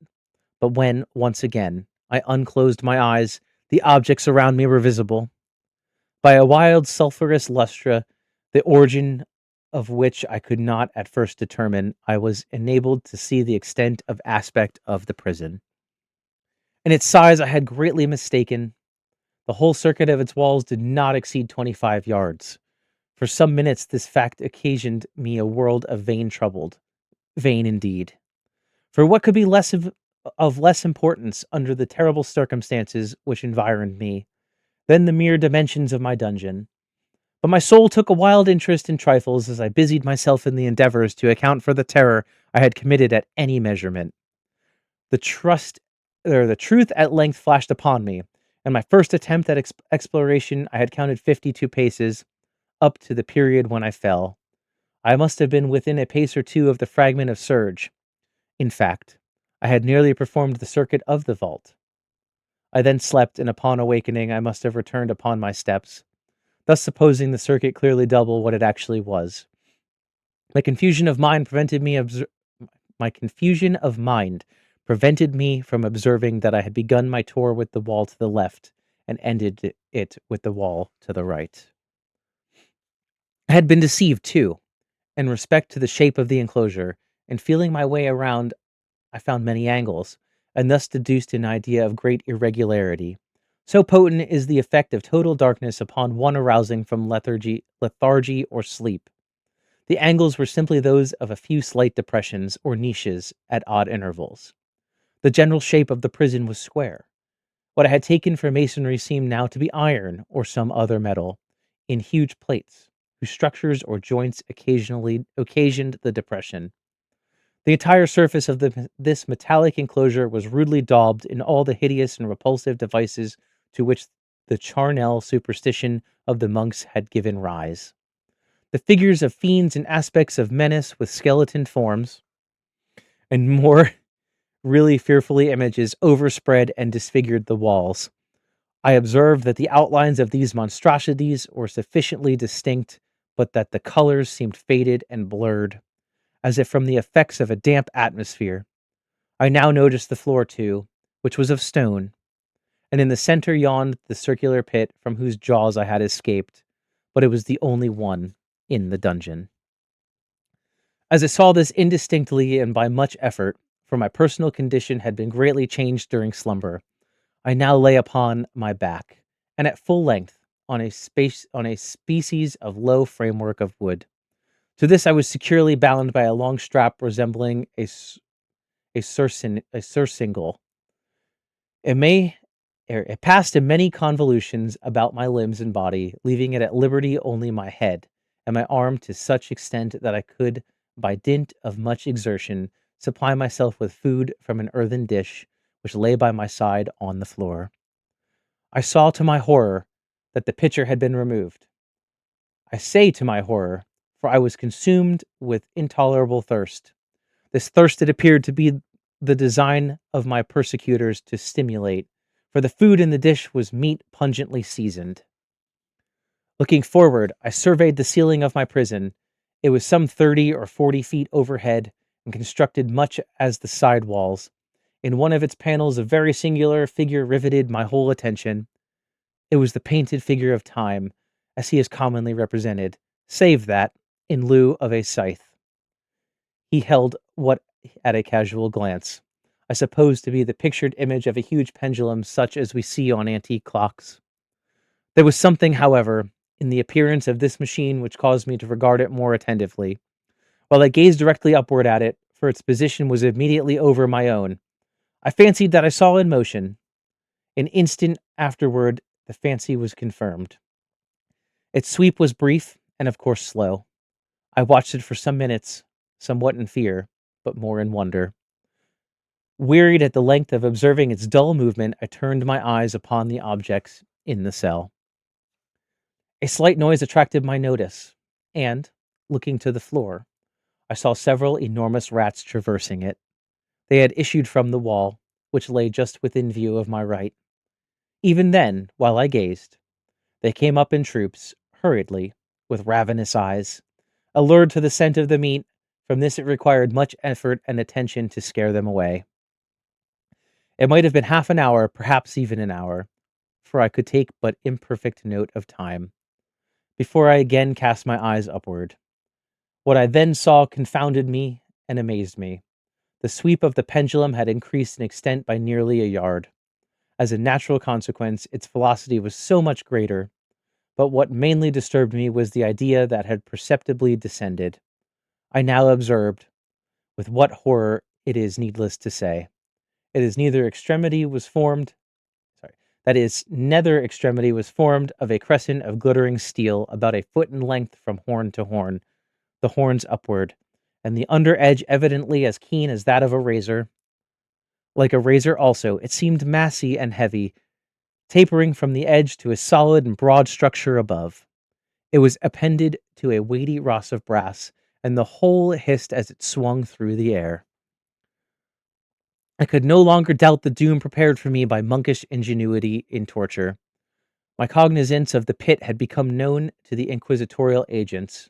Speaker 1: But when, once again, I unclosed my eyes, the objects around me were visible. By a wild sulphurous lustre, the origin of which I could not at first determine, I was enabled to see the extent of aspect of the prison. In its size I had greatly mistaken. The whole circuit of its walls did not exceed 25 yards. For some minutes this fact occasioned me a world of vain indeed. For what could be of less importance under the terrible circumstances which environed me than the mere dimensions of my dungeon? But my soul took a wild interest in trifles as I busied myself in the endeavors to account for the terror I had committed at any measurement. The trust the truth at length flashed upon me, and my first attempt at exploration I had counted 52 paces, up to the period when I fell. I must have been within a pace or two of the fragment of serge. In fact, I had nearly performed the circuit of the vault. I then slept, and upon awakening I must have returned upon my steps, thus supposing the circuit clearly double what it actually was. My confusion of mind prevented me from observing that I had begun my tour with the wall to the left and ended it with the wall to the right. I had been deceived, too, in respect to the shape of the enclosure, and feeling my way around, I found many angles, and thus deduced an idea of great irregularity. So potent is the effect of total darkness upon one arousing from lethargy or sleep. The angles were simply those of a few slight depressions or niches at odd intervals. The general shape of the prison was square. What I had taken for masonry seemed now to be iron or some other metal, in huge plates, whose structures or joints occasionally occasioned the depression. The entire surface of this metallic enclosure was rudely daubed in all the hideous and repulsive devices to which the charnel superstition of the monks had given rise. The figures of fiends and aspects of menace with skeleton forms, and more really fearfully images overspread and disfigured the walls. I observed that the outlines of these monstrosities were sufficiently distinct, but that the colors seemed faded and blurred, as if from the effects of a damp atmosphere. I now noticed the floor too, which was of stone, and in the center yawned the circular pit from whose jaws I had escaped, but it was the only one in the dungeon. As I saw this indistinctly and by much effort, for my personal condition had been greatly changed during slumber, I now lay upon my back, and at full length, on a species of low framework of wood. To this I was securely bound by a long strap resembling a surcingle. It may it passed in many convolutions about my limbs and body, leaving it at liberty only my head and my arm to such extent that I could, by dint of much exertion, supply myself with food from an earthen dish which lay by my side on the floor. I saw to my horror that the pitcher had been removed. I say to my horror, for I was consumed with intolerable thirst. This thirst it appeared to be the design of my persecutors to stimulate, for the food in the dish was meat pungently seasoned. Looking forward, I surveyed the ceiling of my prison. It was some 30 or 40 feet overhead and constructed much as the side walls. In one of its panels, a very singular figure riveted my whole attention. It was the painted figure of Time, as he is commonly represented, save that, in lieu of a scythe, he held what, at a casual glance, I suppose to be the pictured image of a huge pendulum such as we see on antique clocks. There was something, however, in the appearance of this machine which caused me to regard it more attentively. While I gazed directly upward at it, for its position was immediately over my own, I fancied that I saw in motion. An instant afterward, the fancy was confirmed. Its sweep was brief and, of course, slow. I watched it for some minutes, somewhat in fear, but more in wonder. Wearied at the length of observing its dull movement, I turned my eyes upon the objects in the cell. A slight noise attracted my notice, and, looking to the floor, I saw several enormous rats traversing it. They had issued from the wall, which lay just within view of my right. Even then, while I gazed, they came up in troops, hurriedly, with ravenous eyes. Allured to the scent of the meat, from this it required much effort and attention to scare them away. It might have been half an hour, perhaps even an hour, for I could take but imperfect note of time, before I again cast my eyes upward. What I then saw confounded me and amazed me. The sweep of the pendulum had increased in extent by nearly a yard. As a natural consequence, its velocity was so much greater, but what mainly disturbed me was the idea that had perceptibly descended. I now observed, with what horror it is needless to say. It is neither extremity was formed, that is, nether extremity was formed of a crescent of glittering steel about a foot in length from horn to horn, the horns upward, and the under edge evidently as keen as that of a razor. Like a razor also, it seemed massy and heavy, tapering from the edge to a solid and broad structure above. It was appended to a weighty ross of brass, and the whole hissed as it swung through the air. I could no longer doubt the doom prepared for me by monkish ingenuity in torture. My cognizance of the pit had become known to the inquisitorial agents,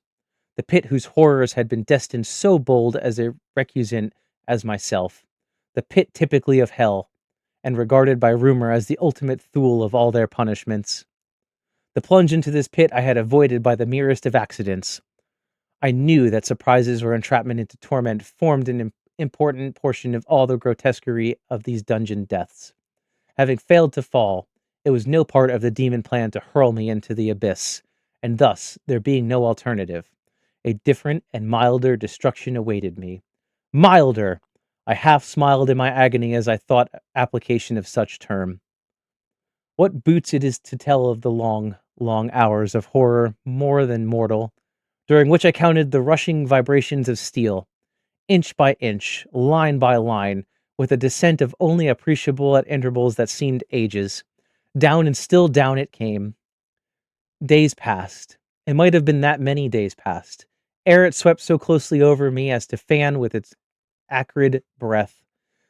Speaker 1: the pit whose horrors had been destined so bold as a recusant as myself, the pit typically of hell, and regarded by rumor as the ultimate thule of all their punishments. The plunge into this pit I had avoided by the merest of accidents. I knew that surprises or entrapment into torment formed an important portion of all the grotesquerie of these dungeon deaths. Having failed to fall, it was no part of the demon plan to hurl me into the abyss, and thus, there being no alternative, A different and milder destruction awaited me. Milder! I half smiled in my agony as I thought application of such term. What boots it is to tell of the long, long hours of horror more than mortal, during which I counted the rushing vibrations of steel, inch by inch, line by line, with a descent of only appreciable at intervals that seemed ages. Down and still down it came. Days passed. It might have been that many days passed, ere it swept so closely over me as to fan with its acrid breath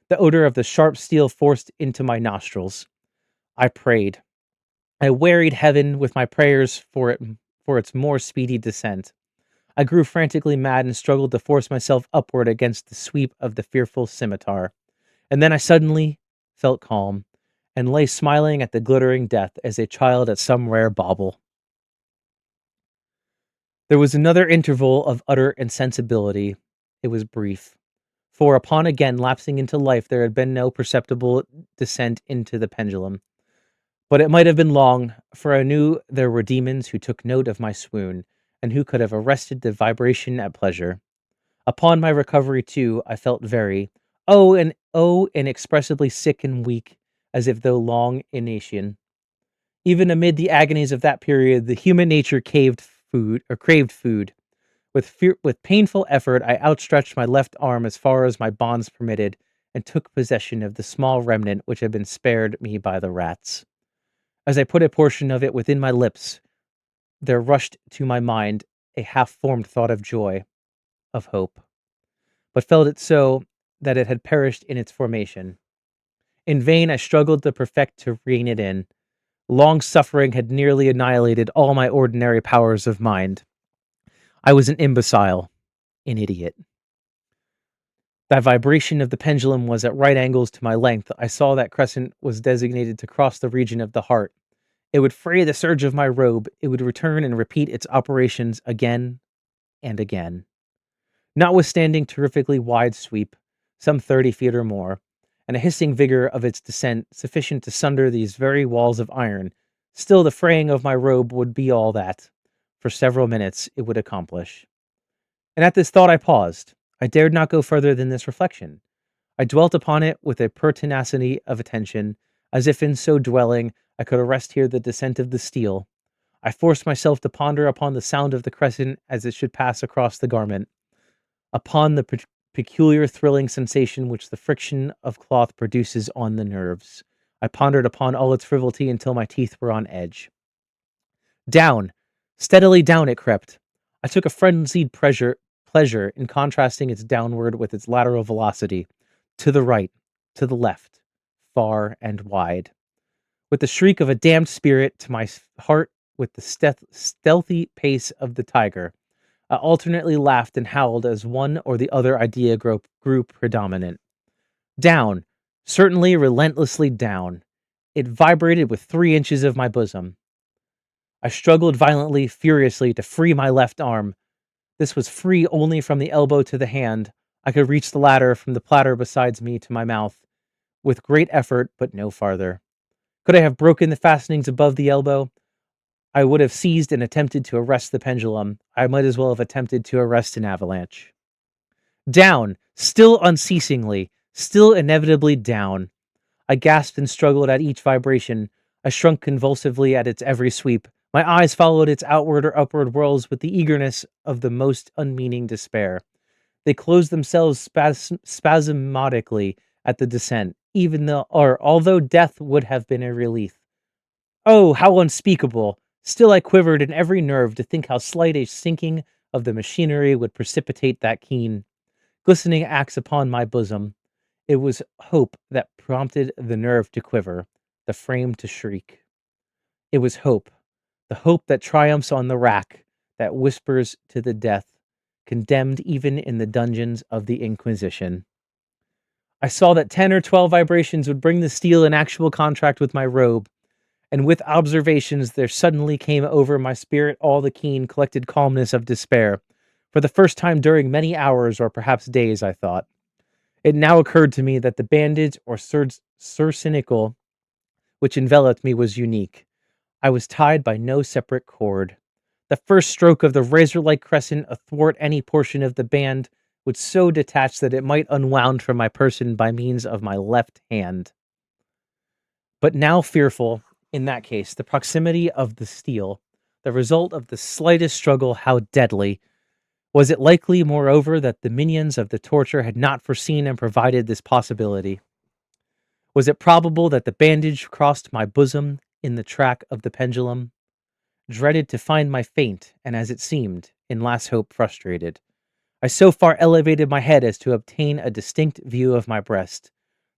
Speaker 1: the odor of the sharp steel forced into my nostrils. I prayed. I wearied heaven with my prayers for its more speedy descent. I grew frantically mad and struggled to force myself upward against the sweep of the fearful scimitar. And then I suddenly felt calm, and lay smiling at the glittering death as a child at some rare bauble. There was another interval of utter insensibility. It was brief, for upon again lapsing into life there had been no perceptible descent into the pendulum. But it might have been long, for I knew there were demons who took note of my swoon, and who could have arrested the vibration at pleasure. Upon my recovery, too, I felt very, inexpressibly sick and weak, as if though long inanition. Even amid the agonies of that period, the human nature craved food. With painful effort, I outstretched my left arm as far as my bonds permitted, and took possession of the small remnant which had been spared me by the rats. As I put a portion of it within my lips, there rushed to my mind a half-formed thought of joy, of hope, but felt it so that it had perished in its formation. In vain I struggled to perfect to rein it in. Long suffering had nearly annihilated all my ordinary powers of mind. I was an imbecile, an idiot. That vibration of the pendulum was at right angles to my length. I saw that crescent was designated to cross the region of the heart. It would fray the serge of my robe. It would return and repeat its operations again and again. Notwithstanding terrifically wide sweep, some 30 feet or more, and a hissing vigor of its descent sufficient to sunder these very walls of iron, still the fraying of my robe would be all that, for several minutes, it would accomplish. And at this thought I paused. I dared not go further than this reflection. I dwelt upon it with a pertinacity of attention, as if in so dwelling I could arrest here the descent of the steel. I forced myself to ponder upon the sound of the crescent as it should pass across the garment, upon the peculiar thrilling sensation which the friction of cloth produces on the nerves. I pondered upon all its frivolity until my teeth were on edge. Down, steadily down it crept. I took a frenzied pleasure in contrasting its downward with its lateral velocity, to the right, to the left, far and wide. With the shriek of a damned spirit to my heart, with the stealthy pace of the tiger, I alternately laughed and howled as one or the other idea grew predominant. Down, certainly relentlessly down. It vibrated with 3 inches of my bosom. I struggled violently, furiously, to free my left arm. This was free only from the elbow to the hand. I could reach the latter from the platter beside me to my mouth, with great effort, but no farther. Could I have broken the fastenings above the elbow? I would have seized and attempted to arrest the pendulum. I might as well have attempted to arrest an avalanche. Down, still unceasingly, still inevitably down. I gasped and struggled at each vibration. I shrunk convulsively at its every sweep. My eyes followed its outward or upward whirls with the eagerness of the most unmeaning despair. They closed themselves spasmodically at the descent, although death would have been a relief. Oh, how unspeakable! Still I quivered in every nerve to think how slight a sinking of the machinery would precipitate that keen, glistening axe upon my bosom. It was hope that prompted the nerve to quiver, the frame to shriek. It was hope, the hope that triumphs on the rack, that whispers to the death, condemned even in the dungeons of the Inquisition. I saw that 10 or 12 vibrations would bring the steel in actual contract with my robe, and with observations there suddenly came over my spirit all the keen, collected calmness of despair. For the first time during many hours, or perhaps days, I thought. It now occurred to me that the bandage or surcingle which enveloped me was unique. I was tied by no separate cord. The first stroke of the razor-like crescent athwart any portion of the band would so detach that it might unwound from my person by means of my left hand. But now fearful, in that case, the proximity of the steel, the result of the slightest struggle, how deadly. Was it likely, moreover, that the minions of the torture had not foreseen and provided this possibility? Was it probable that the bandage crossed my bosom in the track of the pendulum? Dreaded to find my faint, and as it seemed, in last hope frustrated, I so far elevated my head as to obtain a distinct view of my breast.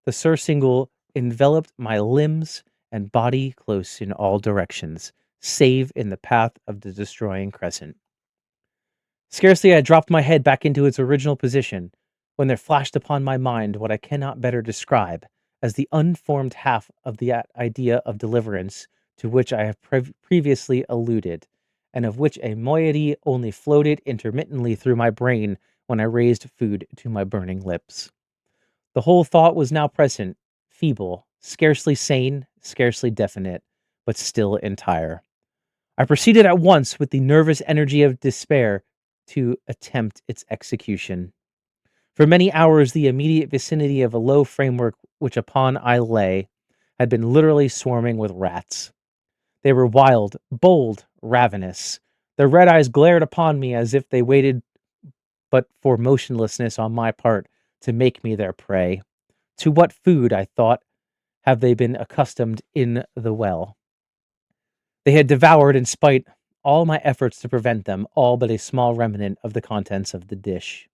Speaker 1: The surcingle enveloped my limbs and body close in all directions, save in the path of the destroying crescent. Scarcely had I dropped my head back into its original position when there flashed upon my mind what I cannot better describe as the unformed half of the idea of deliverance to which I have previously alluded, and of which a moiety only floated intermittently through my brain when I raised food to my burning lips. The whole thought was now present, feeble, scarcely sane, scarcely definite, but still entire. I proceeded at once with the nervous energy of despair to attempt its execution. For many hours, the immediate vicinity of a low framework which upon I lay had been literally swarming with rats. They were wild, bold, ravenous. Their red eyes glared upon me as if they waited but for motionlessness on my part to make me their prey. To what food, I thought, have they been accustomed in the well? They had devoured, in spite all my efforts to prevent them, all but a small remnant of the contents of the dish.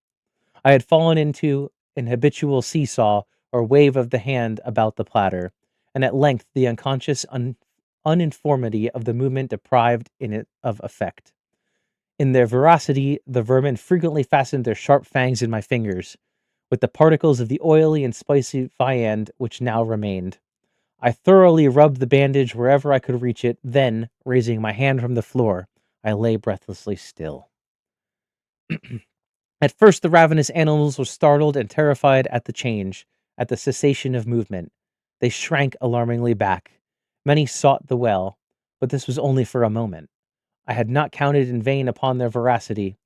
Speaker 1: I had fallen into an habitual seesaw or wave of the hand about the platter, and at length the unconscious uninformity of the movement deprived in it of effect. In their voracity, the vermin frequently fastened their sharp fangs in my fingers, with the particles of the oily and spicy viand which now remained. I thoroughly rubbed the bandage wherever I could reach it, then, raising my hand from the floor, I lay breathlessly still. At first, the ravenous animals were startled and terrified at the change, at the cessation of movement. They shrank alarmingly back. Many sought the well, but this was only for a moment. I had not counted in vain upon their voracity.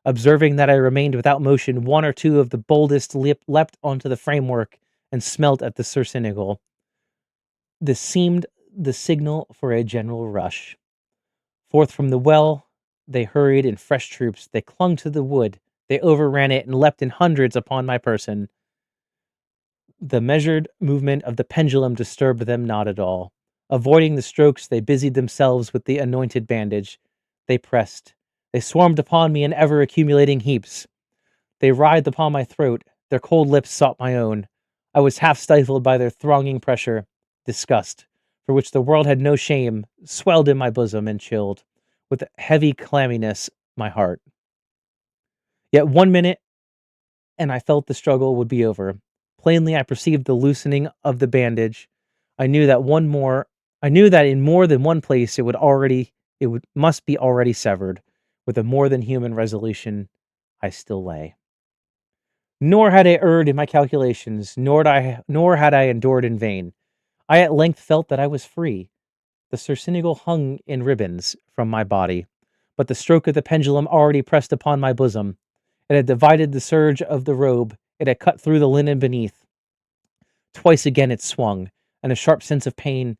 Speaker 1: Observing that I remained without motion, one or two of the boldest leapt onto the framework and smelt at the surcingle. This seemed the signal for a general rush. Forth from the well, they hurried in fresh troops. They clung to the wood. They overran it and leapt in hundreds upon my person. The measured movement of the pendulum disturbed them not at all. Avoiding the strokes, they busied themselves with the anointed bandage. They pressed. They swarmed upon me in ever accumulating heaps. They writhed upon my throat. Their cold lips sought my own. I was half stifled by their thronging pressure. Disgust, for which the world had no shame, swelled in my bosom and chilled, with heavy clamminess, my heart. Yet 1 minute, and I felt the struggle would be over. Plainly, I perceived the loosening of the bandage. I knew that in more than one place must be already severed. With a more than human resolution, I still lay. Nor had I erred in my calculations, nor had I endured in vain. I at length felt that I was free. The surcingle hung in ribbons from my body, but the stroke of the pendulum already pressed upon my bosom. It had divided the serge of the robe. It had cut through the linen beneath. Twice again it swung, and a sharp sense of pain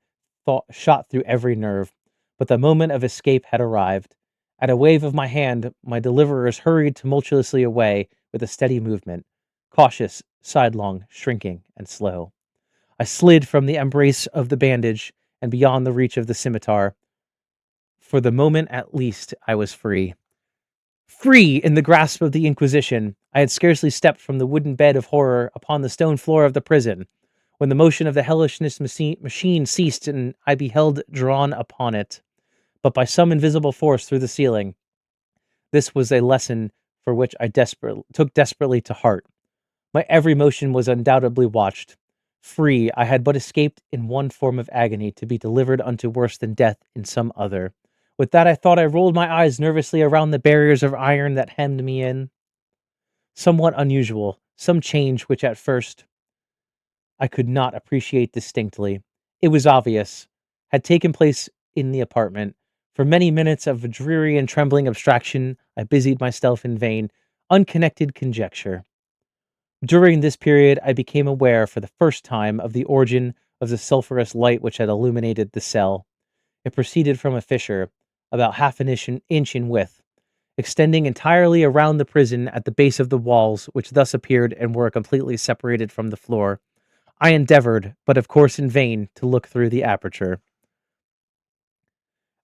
Speaker 1: shot through every nerve. But the moment of escape had arrived. At a wave of my hand, my deliverers hurried tumultuously away with a steady movement, cautious, sidelong, shrinking, and slow. I slid from the embrace of the bandage and beyond the reach of the scimitar. For the moment, at least, I was free. Free in the grasp of the Inquisition. I had scarcely stepped from the wooden bed of horror upon the stone floor of the prison, when the motion of the hellishness machine ceased and I beheld drawn upon it, but by some invisible force through the ceiling. This was a lesson for which I took desperately to heart. My every motion was undoubtedly watched. Free, I had but escaped in one form of agony to be delivered unto worse than death in some other. With that I thought, I rolled my eyes nervously around the barriers of iron that hemmed me in. Somewhat unusual, some change which at first I could not appreciate distinctly. It was obvious, had taken place in the apartment, For many minutes of dreary and trembling abstraction, I busied myself in vain, unconnected conjecture. During this period, I became aware for the first time of the origin of the sulphurous light which had illuminated the cell. It proceeded from a fissure, about half an inch in width, extending entirely around the prison at the base of the walls, which thus appeared and were completely separated from the floor. I endeavored, but of course in vain, to look through the aperture.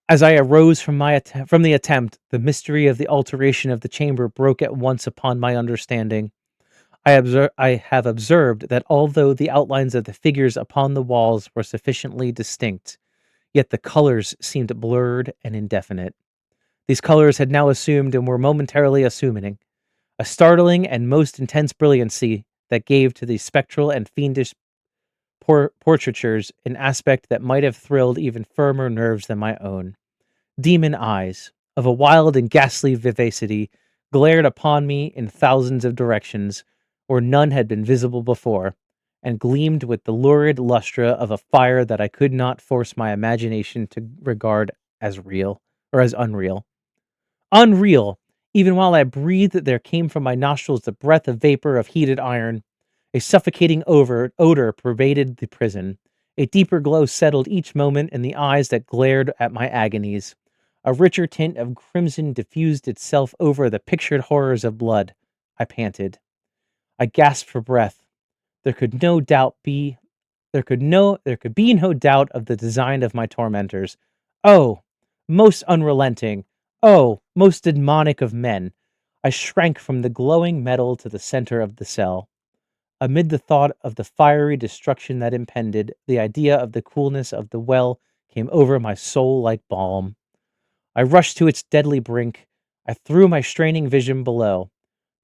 Speaker 1: As I arose from the attempt, the mystery of the alteration of the chamber broke at once upon my understanding. I have observed that although the outlines of the figures upon the walls were sufficiently distinct, yet the colors seemed blurred and indefinite. These colors had now assumed and were momentarily assuming a startling and most intense brilliancy that gave to the spectral and fiendish portraitures an aspect that might have thrilled even firmer nerves than my own. Demon eyes, of a wild and ghastly vivacity, glared upon me in thousands of directions, where none had been visible before, and gleamed with the lurid lustre of a fire that I could not force my imagination to regard as real or as unreal. Unreal! Even while I breathed, there came from my nostrils the breath of vapor of heated iron. A suffocating odor pervaded the prison. A deeper glow settled each moment in the eyes that glared at my agonies. A richer tint of crimson diffused itself over the pictured horrors of blood. I panted. I gasped for breath. There could no doubt be there could be no doubt of the design of my tormentors. Oh, most unrelenting, oh, most demonic of men. I shrank from the glowing metal to the center of the cell. Amid the thought of the fiery destruction that impended, the idea of the coolness of the well came over my soul like balm. I rushed to its deadly brink. I threw my straining vision below.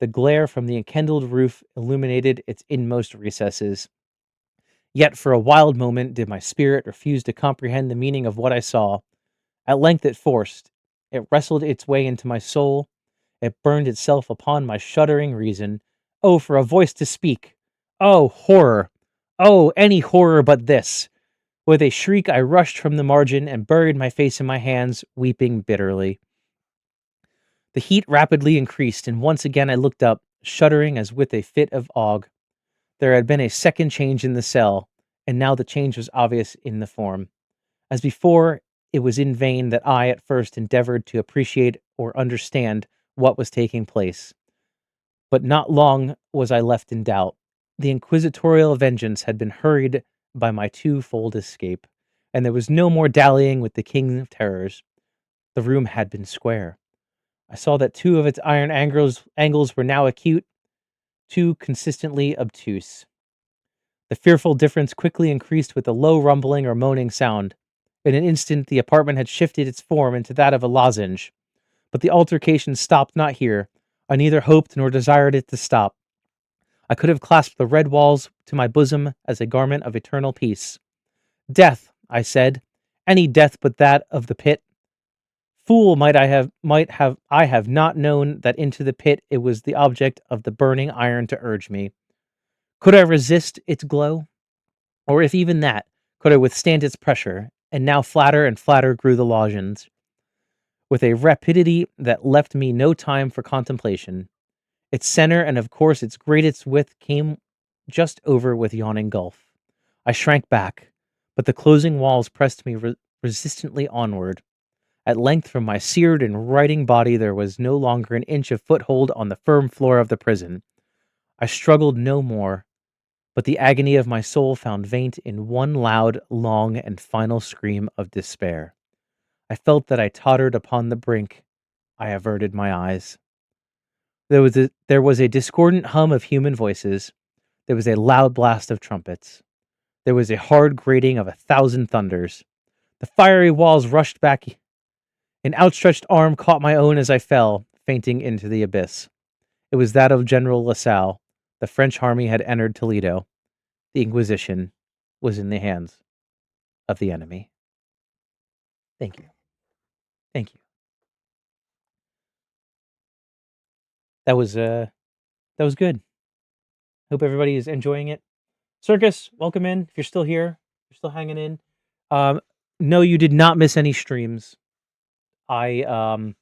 Speaker 1: The glare from the enkindled roof illuminated its inmost recesses. Yet for a wild moment did my spirit refuse to comprehend the meaning of what I saw. At length it forced. It wrestled its way into my soul. It burned itself upon my shuddering reason. Oh, for a voice to speak! Oh, horror! Oh, any horror but this! With a shriek, I rushed from the margin and buried my face in my hands, weeping bitterly. The heat rapidly increased, and once again I looked up, shuddering as with a fit of ague. There had been a second change in the cell, and now the change was obvious in the form. As before, it was in vain that I at first endeavored to appreciate or understand what was taking place. But not long was I left in doubt. The inquisitorial vengeance had been hurried by my twofold escape, and there was no more dallying with the king of terrors. The room had been square. I saw that two of its iron angles were now acute, two consistently obtuse. The fearful difference quickly increased with a low rumbling or moaning sound. In an instant, the apartment had shifted its form into that of a lozenge. But the altercation stopped not here. I neither hoped nor desired it to stop. I could have clasped the red walls to my bosom as a garment of eternal peace. Death, I said, any death but that of the pit. Fool might I have not known that into the pit it was the object of the burning iron to urge me. Could I resist its glow? Or if even that, could I withstand its pressure? And now flatter and flatter grew the lozenge, with a rapidity that left me no time for contemplation. Its center and of course its greatest width came just over with yawning gulf. I shrank back, but the closing walls pressed me resistantly onward. At length, from my seared and writing body, there was no longer an inch of foothold on the firm floor of the prison. I struggled no more, but the agony of my soul found vent in one loud, long, and final scream of despair. I felt that I tottered upon the brink. I averted my eyes. There was a discordant hum of human voices. There was a loud blast of trumpets. There was a hard grating of 1,000 thunders. The fiery walls rushed back. An outstretched arm caught my own as I fell, fainting into the abyss. It was that of General Lasalle. The French army had entered Toledo. The Inquisition was in the hands of the enemy. Thank you. Thank you. That was good. Hope everybody is enjoying it. Circus, welcome in. If you're still here, you're still hanging in. Um, no, you did not miss any streams. I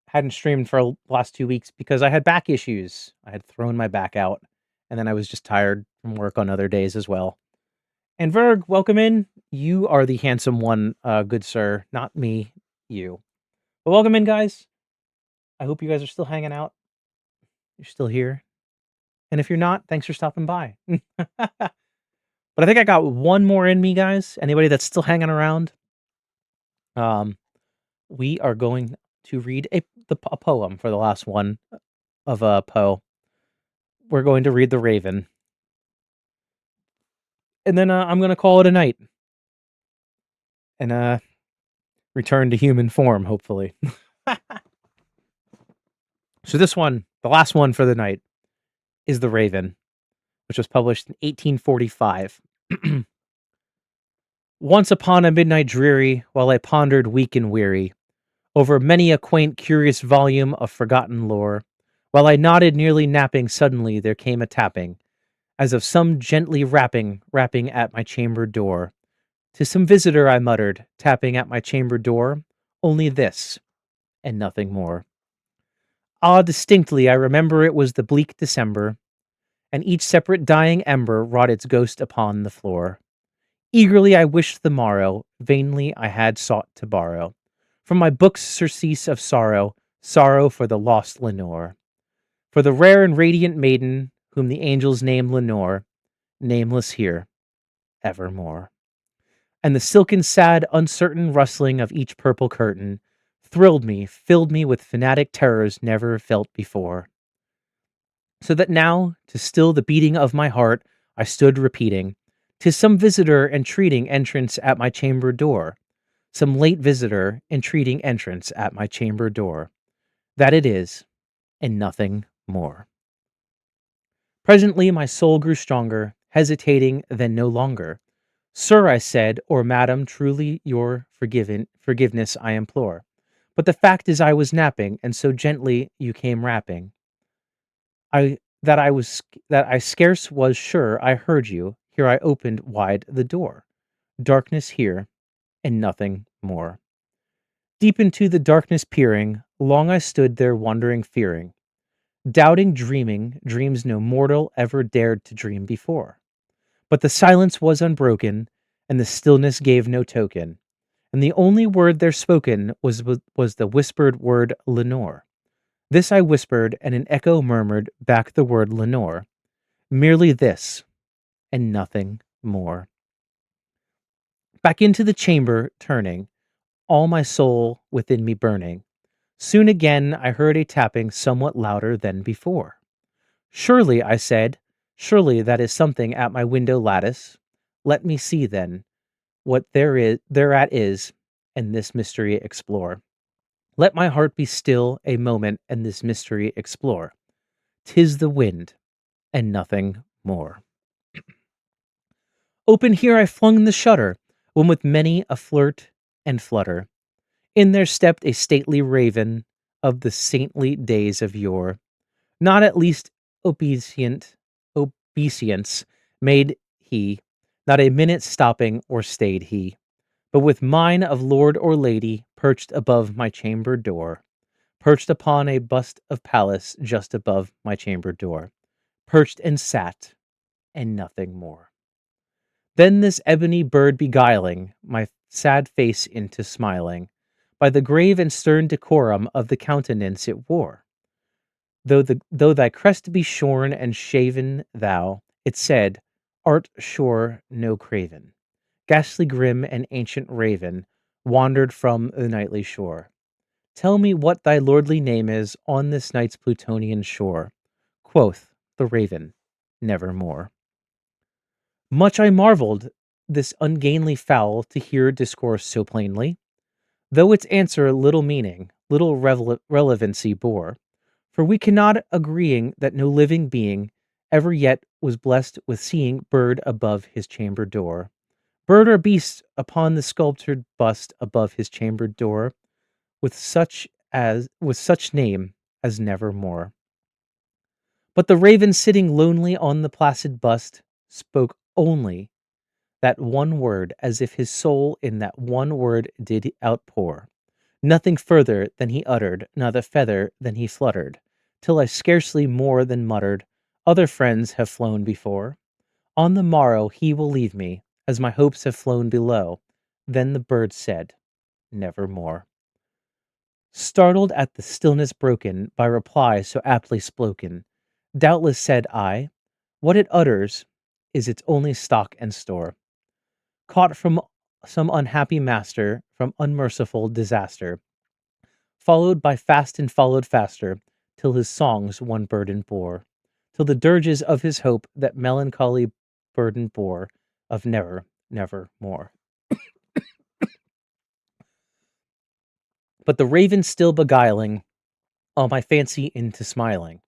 Speaker 1: hadn't streamed for the last 2 weeks because I had back issues. I had thrown my back out, and then I was just tired from work on other days as well. And Verg, welcome in. You are the handsome one, good sir, not me, you. But welcome in, guys. I hope you guys are still hanging out. You're still here. And if you're not, thanks for stopping by. But I think I got one more in me, guys. Anybody that's still hanging around, um, we are going to read a poem for the last one of Poe. We're going to read The Raven, and then I'm going to call it a night and return to human form, hopefully. So this one, the last one for the night, is The Raven, which was published in 1845. Once upon a midnight dreary, while I pondered weak and weary over many a quaint, curious volume of forgotten lore, while I nodded, nearly napping, suddenly there came a tapping, as of some gently rapping at my chamber door. To some visitor I muttered, tapping at my chamber door, only this, and nothing more. Ah, distinctly I remember it was the bleak December, and each separate dying ember wrought its ghost upon the floor. Eagerly I wished the morrow, vainly I had sought to borrow from my book's surcease of sorrow, sorrow for the lost Lenore, for the rare and radiant maiden whom the angels name Lenore, nameless here evermore. And the silken, sad, uncertain rustling of each purple curtain thrilled me, filled me with fanatic terrors never felt before. So that now, to still the beating of my heart, I stood repeating, "'Tis some visitor entreating entrance at my chamber door, some late visitor entreating entrance at my chamber door. That it is, and nothing more." Presently my soul grew stronger, hesitating then no longer. "Sir," I said, "or madam, truly your forgiveness I implore. But the fact is I was napping, and so gently you came rapping. I that I scarce was sure I heard you. Here I opened wide the door. Darkness here, and nothing more. Deep into the darkness peering, long I stood there wondering, fearing, doubting, dreaming, dreams no mortal ever dared to dream before. But the silence was unbroken, and the stillness gave no token, and the only word there spoken was the whispered word Lenore. This I whispered, and an echo murmured back the word Lenore. Merely this, and nothing more. Back into the chamber turning, all my soul within me burning. Soon again I heard a tapping somewhat louder than before. "Surely," I said, "surely that is something at my window lattice. Let me see then what thereat is, and this mystery explore. Let my heart be still a moment and this mystery explore. 'Tis the wind, and nothing more." Open here I flung the shutter, when with many a flirt and flutter, in there stepped a stately raven of the saintly days of yore. Not at least obeisance made he, not a minute stopping or stayed he, but with mine of lord or lady perched above my chamber door, perched upon a bust of Pallas just above my chamber door, perched and sat, and nothing more. Then this ebony bird beguiling my sad face into smiling, by the grave and stern decorum of the countenance it wore. Though thy crest be shorn and shaven, thou, it said, art sure no craven, ghastly grim and ancient raven, wandered from the nightly shore. Tell me what thy lordly name is on this night's Plutonian shore. Quoth the raven, nevermore. Much I marveled this ungainly fowl to hear discourse so plainly, though its answer little meaning, little relevancy bore. For we cannot agreeing that no living being ever yet was blessed with seeing bird above his chamber door, bird or beast upon the sculptured bust above his chamber door, with such name as nevermore. But the raven sitting lonely on the placid bust spoke only that one word, as if his soul in that one word did outpour. Nothing further than he uttered, not a feather than he fluttered, till I scarcely more than muttered, "Other friends have flown before. On the morrow he will leave me, as my hopes have flown below." Then the bird said, "Nevermore." Startled at the stillness broken by reply so aptly spoken, doubtless said I, "What it utters is its only stock and store, caught from some unhappy master, from unmerciful disaster, followed by fast and followed faster, till his songs one burden bore, till the dirges of his hope that melancholy burden bore, of never, never more." But the raven still beguiling all my fancy into smiling,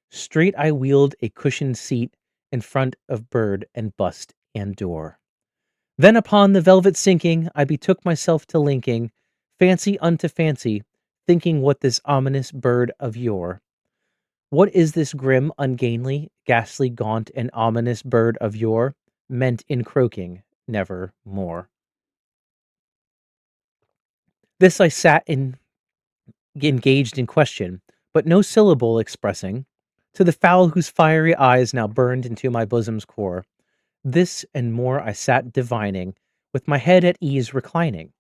Speaker 1: straight I wheeled a cushioned seat in front of bird and bust and door. Then upon the velvet sinking, I betook myself to linking fancy unto fancy, thinking what this ominous bird of yore, what is this grim, ungainly, ghastly, gaunt, and ominous bird of yore, meant in croaking never more. This I sat engaged in question, but no syllable expressing, to the fowl whose fiery eyes now burned into my bosom's core. This and more I sat divining, with my head at ease reclining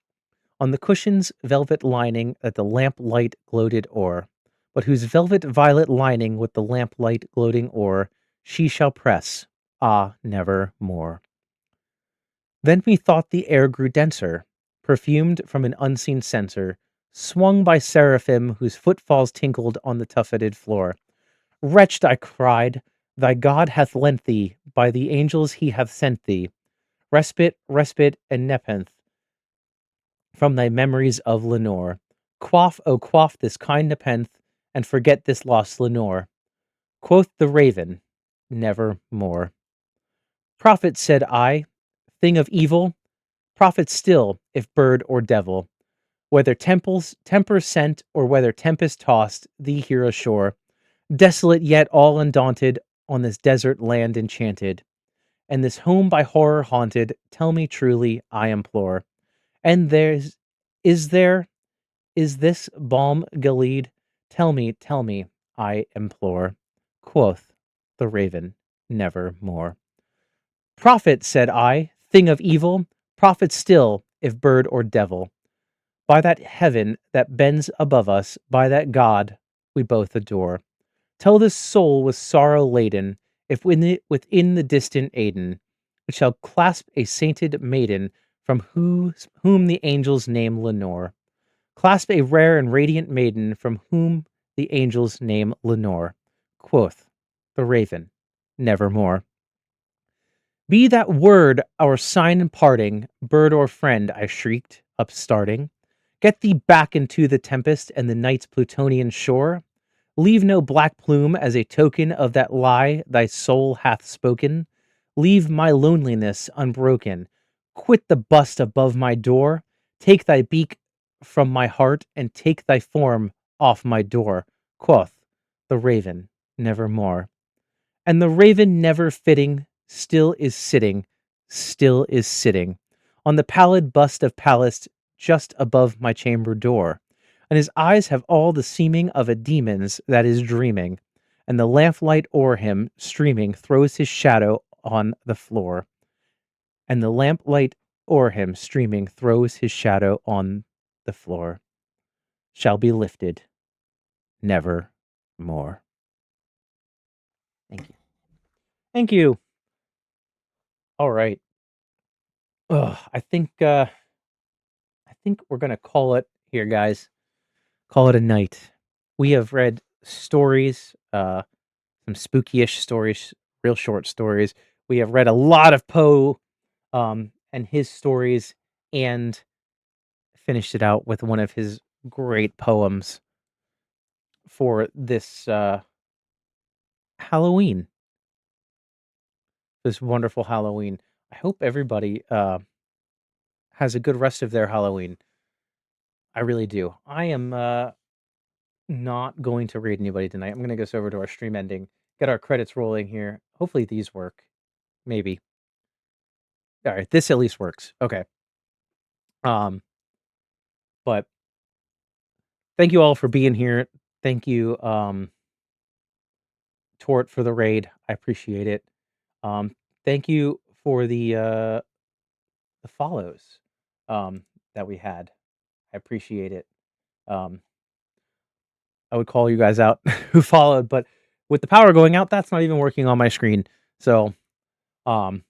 Speaker 1: on the cushion's velvet lining that the lamp light gloated o'er, but whose velvet violet lining with the lamp light gloating o'er, she shall press, ah, never more. Then methought the air grew denser, perfumed from an unseen censer, swung by seraphim whose footfalls tinkled on the tufted floor. "Wretched," I cried, "thy God hath lent thee, by the angels he hath sent thee, respite, and nepenthe from thy memories of Lenore. Quaff, oh quaff this kind nepenthe, and forget this lost Lenore." Quoth the raven, "Never more." "Prophet," said I, "thing of evil, prophet still, if bird or devil, whether temper sent, or whether tempest tossed thee here ashore, desolate yet all undaunted, on this desert land enchanted, and this home by horror haunted, tell me truly, I implore, and is there, is this balm Gilead? Tell me, I implore." Quoth the raven, "Never more." "Prophet," said I, "thing of evil, prophet still, if bird or devil, by that heaven that bends above us, by that God we both adore, tell this soul with sorrow laden, if within the distant Aidenn it shall clasp a sainted maiden, from whom the angels name Lenore, clasp a rare and radiant maiden, from whom the angels name Lenore." Quoth the raven, "Nevermore." "Be that word our sign in parting, bird or friend," I shrieked, upstarting. "Get thee back into the tempest and the night's Plutonian shore. Leave no black plume as a token of that lie thy soul hath spoken. Leave my loneliness unbroken. Quit the bust above my door. Take thy beak from my heart, and take thy form off my door." Quoth the raven, "Nevermore." And the raven, never fitting, still is sitting on the pallid bust of Pallas just above my chamber door, and his eyes have all the seeming of a demon's that is dreaming, and the lamplight o'er him streaming throws his shadow on the floor, and the lamplight o'er him streaming throws his shadow on the floor. Shall be lifted never more. Thank you. Thank you. All right. Ugh, I think we're gonna call it here, guys. Call it a night. We have read stories, some spooky-ish stories, real short stories. We have read a lot of Poe, and his stories, and finished it out with one of his great poems for this Halloween. This wonderful Halloween. I hope everybody has a good rest of their Halloween. I really do. I am not going to raid anybody tonight. I'm gonna go over to our stream ending, get our credits rolling here. Hopefully these work. Maybe. All right, this at least works. Okay. Um, but thank you all for being here. Thank you, Tort, for the raid. I appreciate it. Um, thank you for the follows that we had. I appreciate it. Um, I would call you guys out who followed, but with the power going out, that's not even working on my screen. So, um,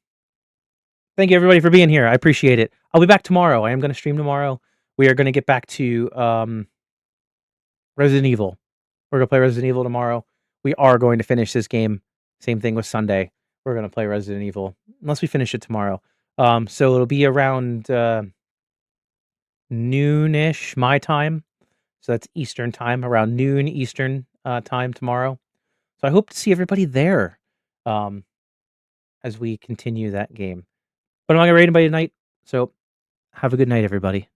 Speaker 1: thank you everybody for being here. I appreciate it. I'll be back tomorrow. I am going to stream tomorrow. We are going to get back to Resident Evil. We're going to play Resident Evil tomorrow. We are going to finish this game. Same thing with Sunday. We're going to play Resident Evil unless we finish it tomorrow. So it'll be around noonish my time. So that's Eastern time, around noon Eastern time tomorrow. So I hope to see everybody there um, as we continue that game. But I'm not going to raid anybody tonight. So have a good night, everybody.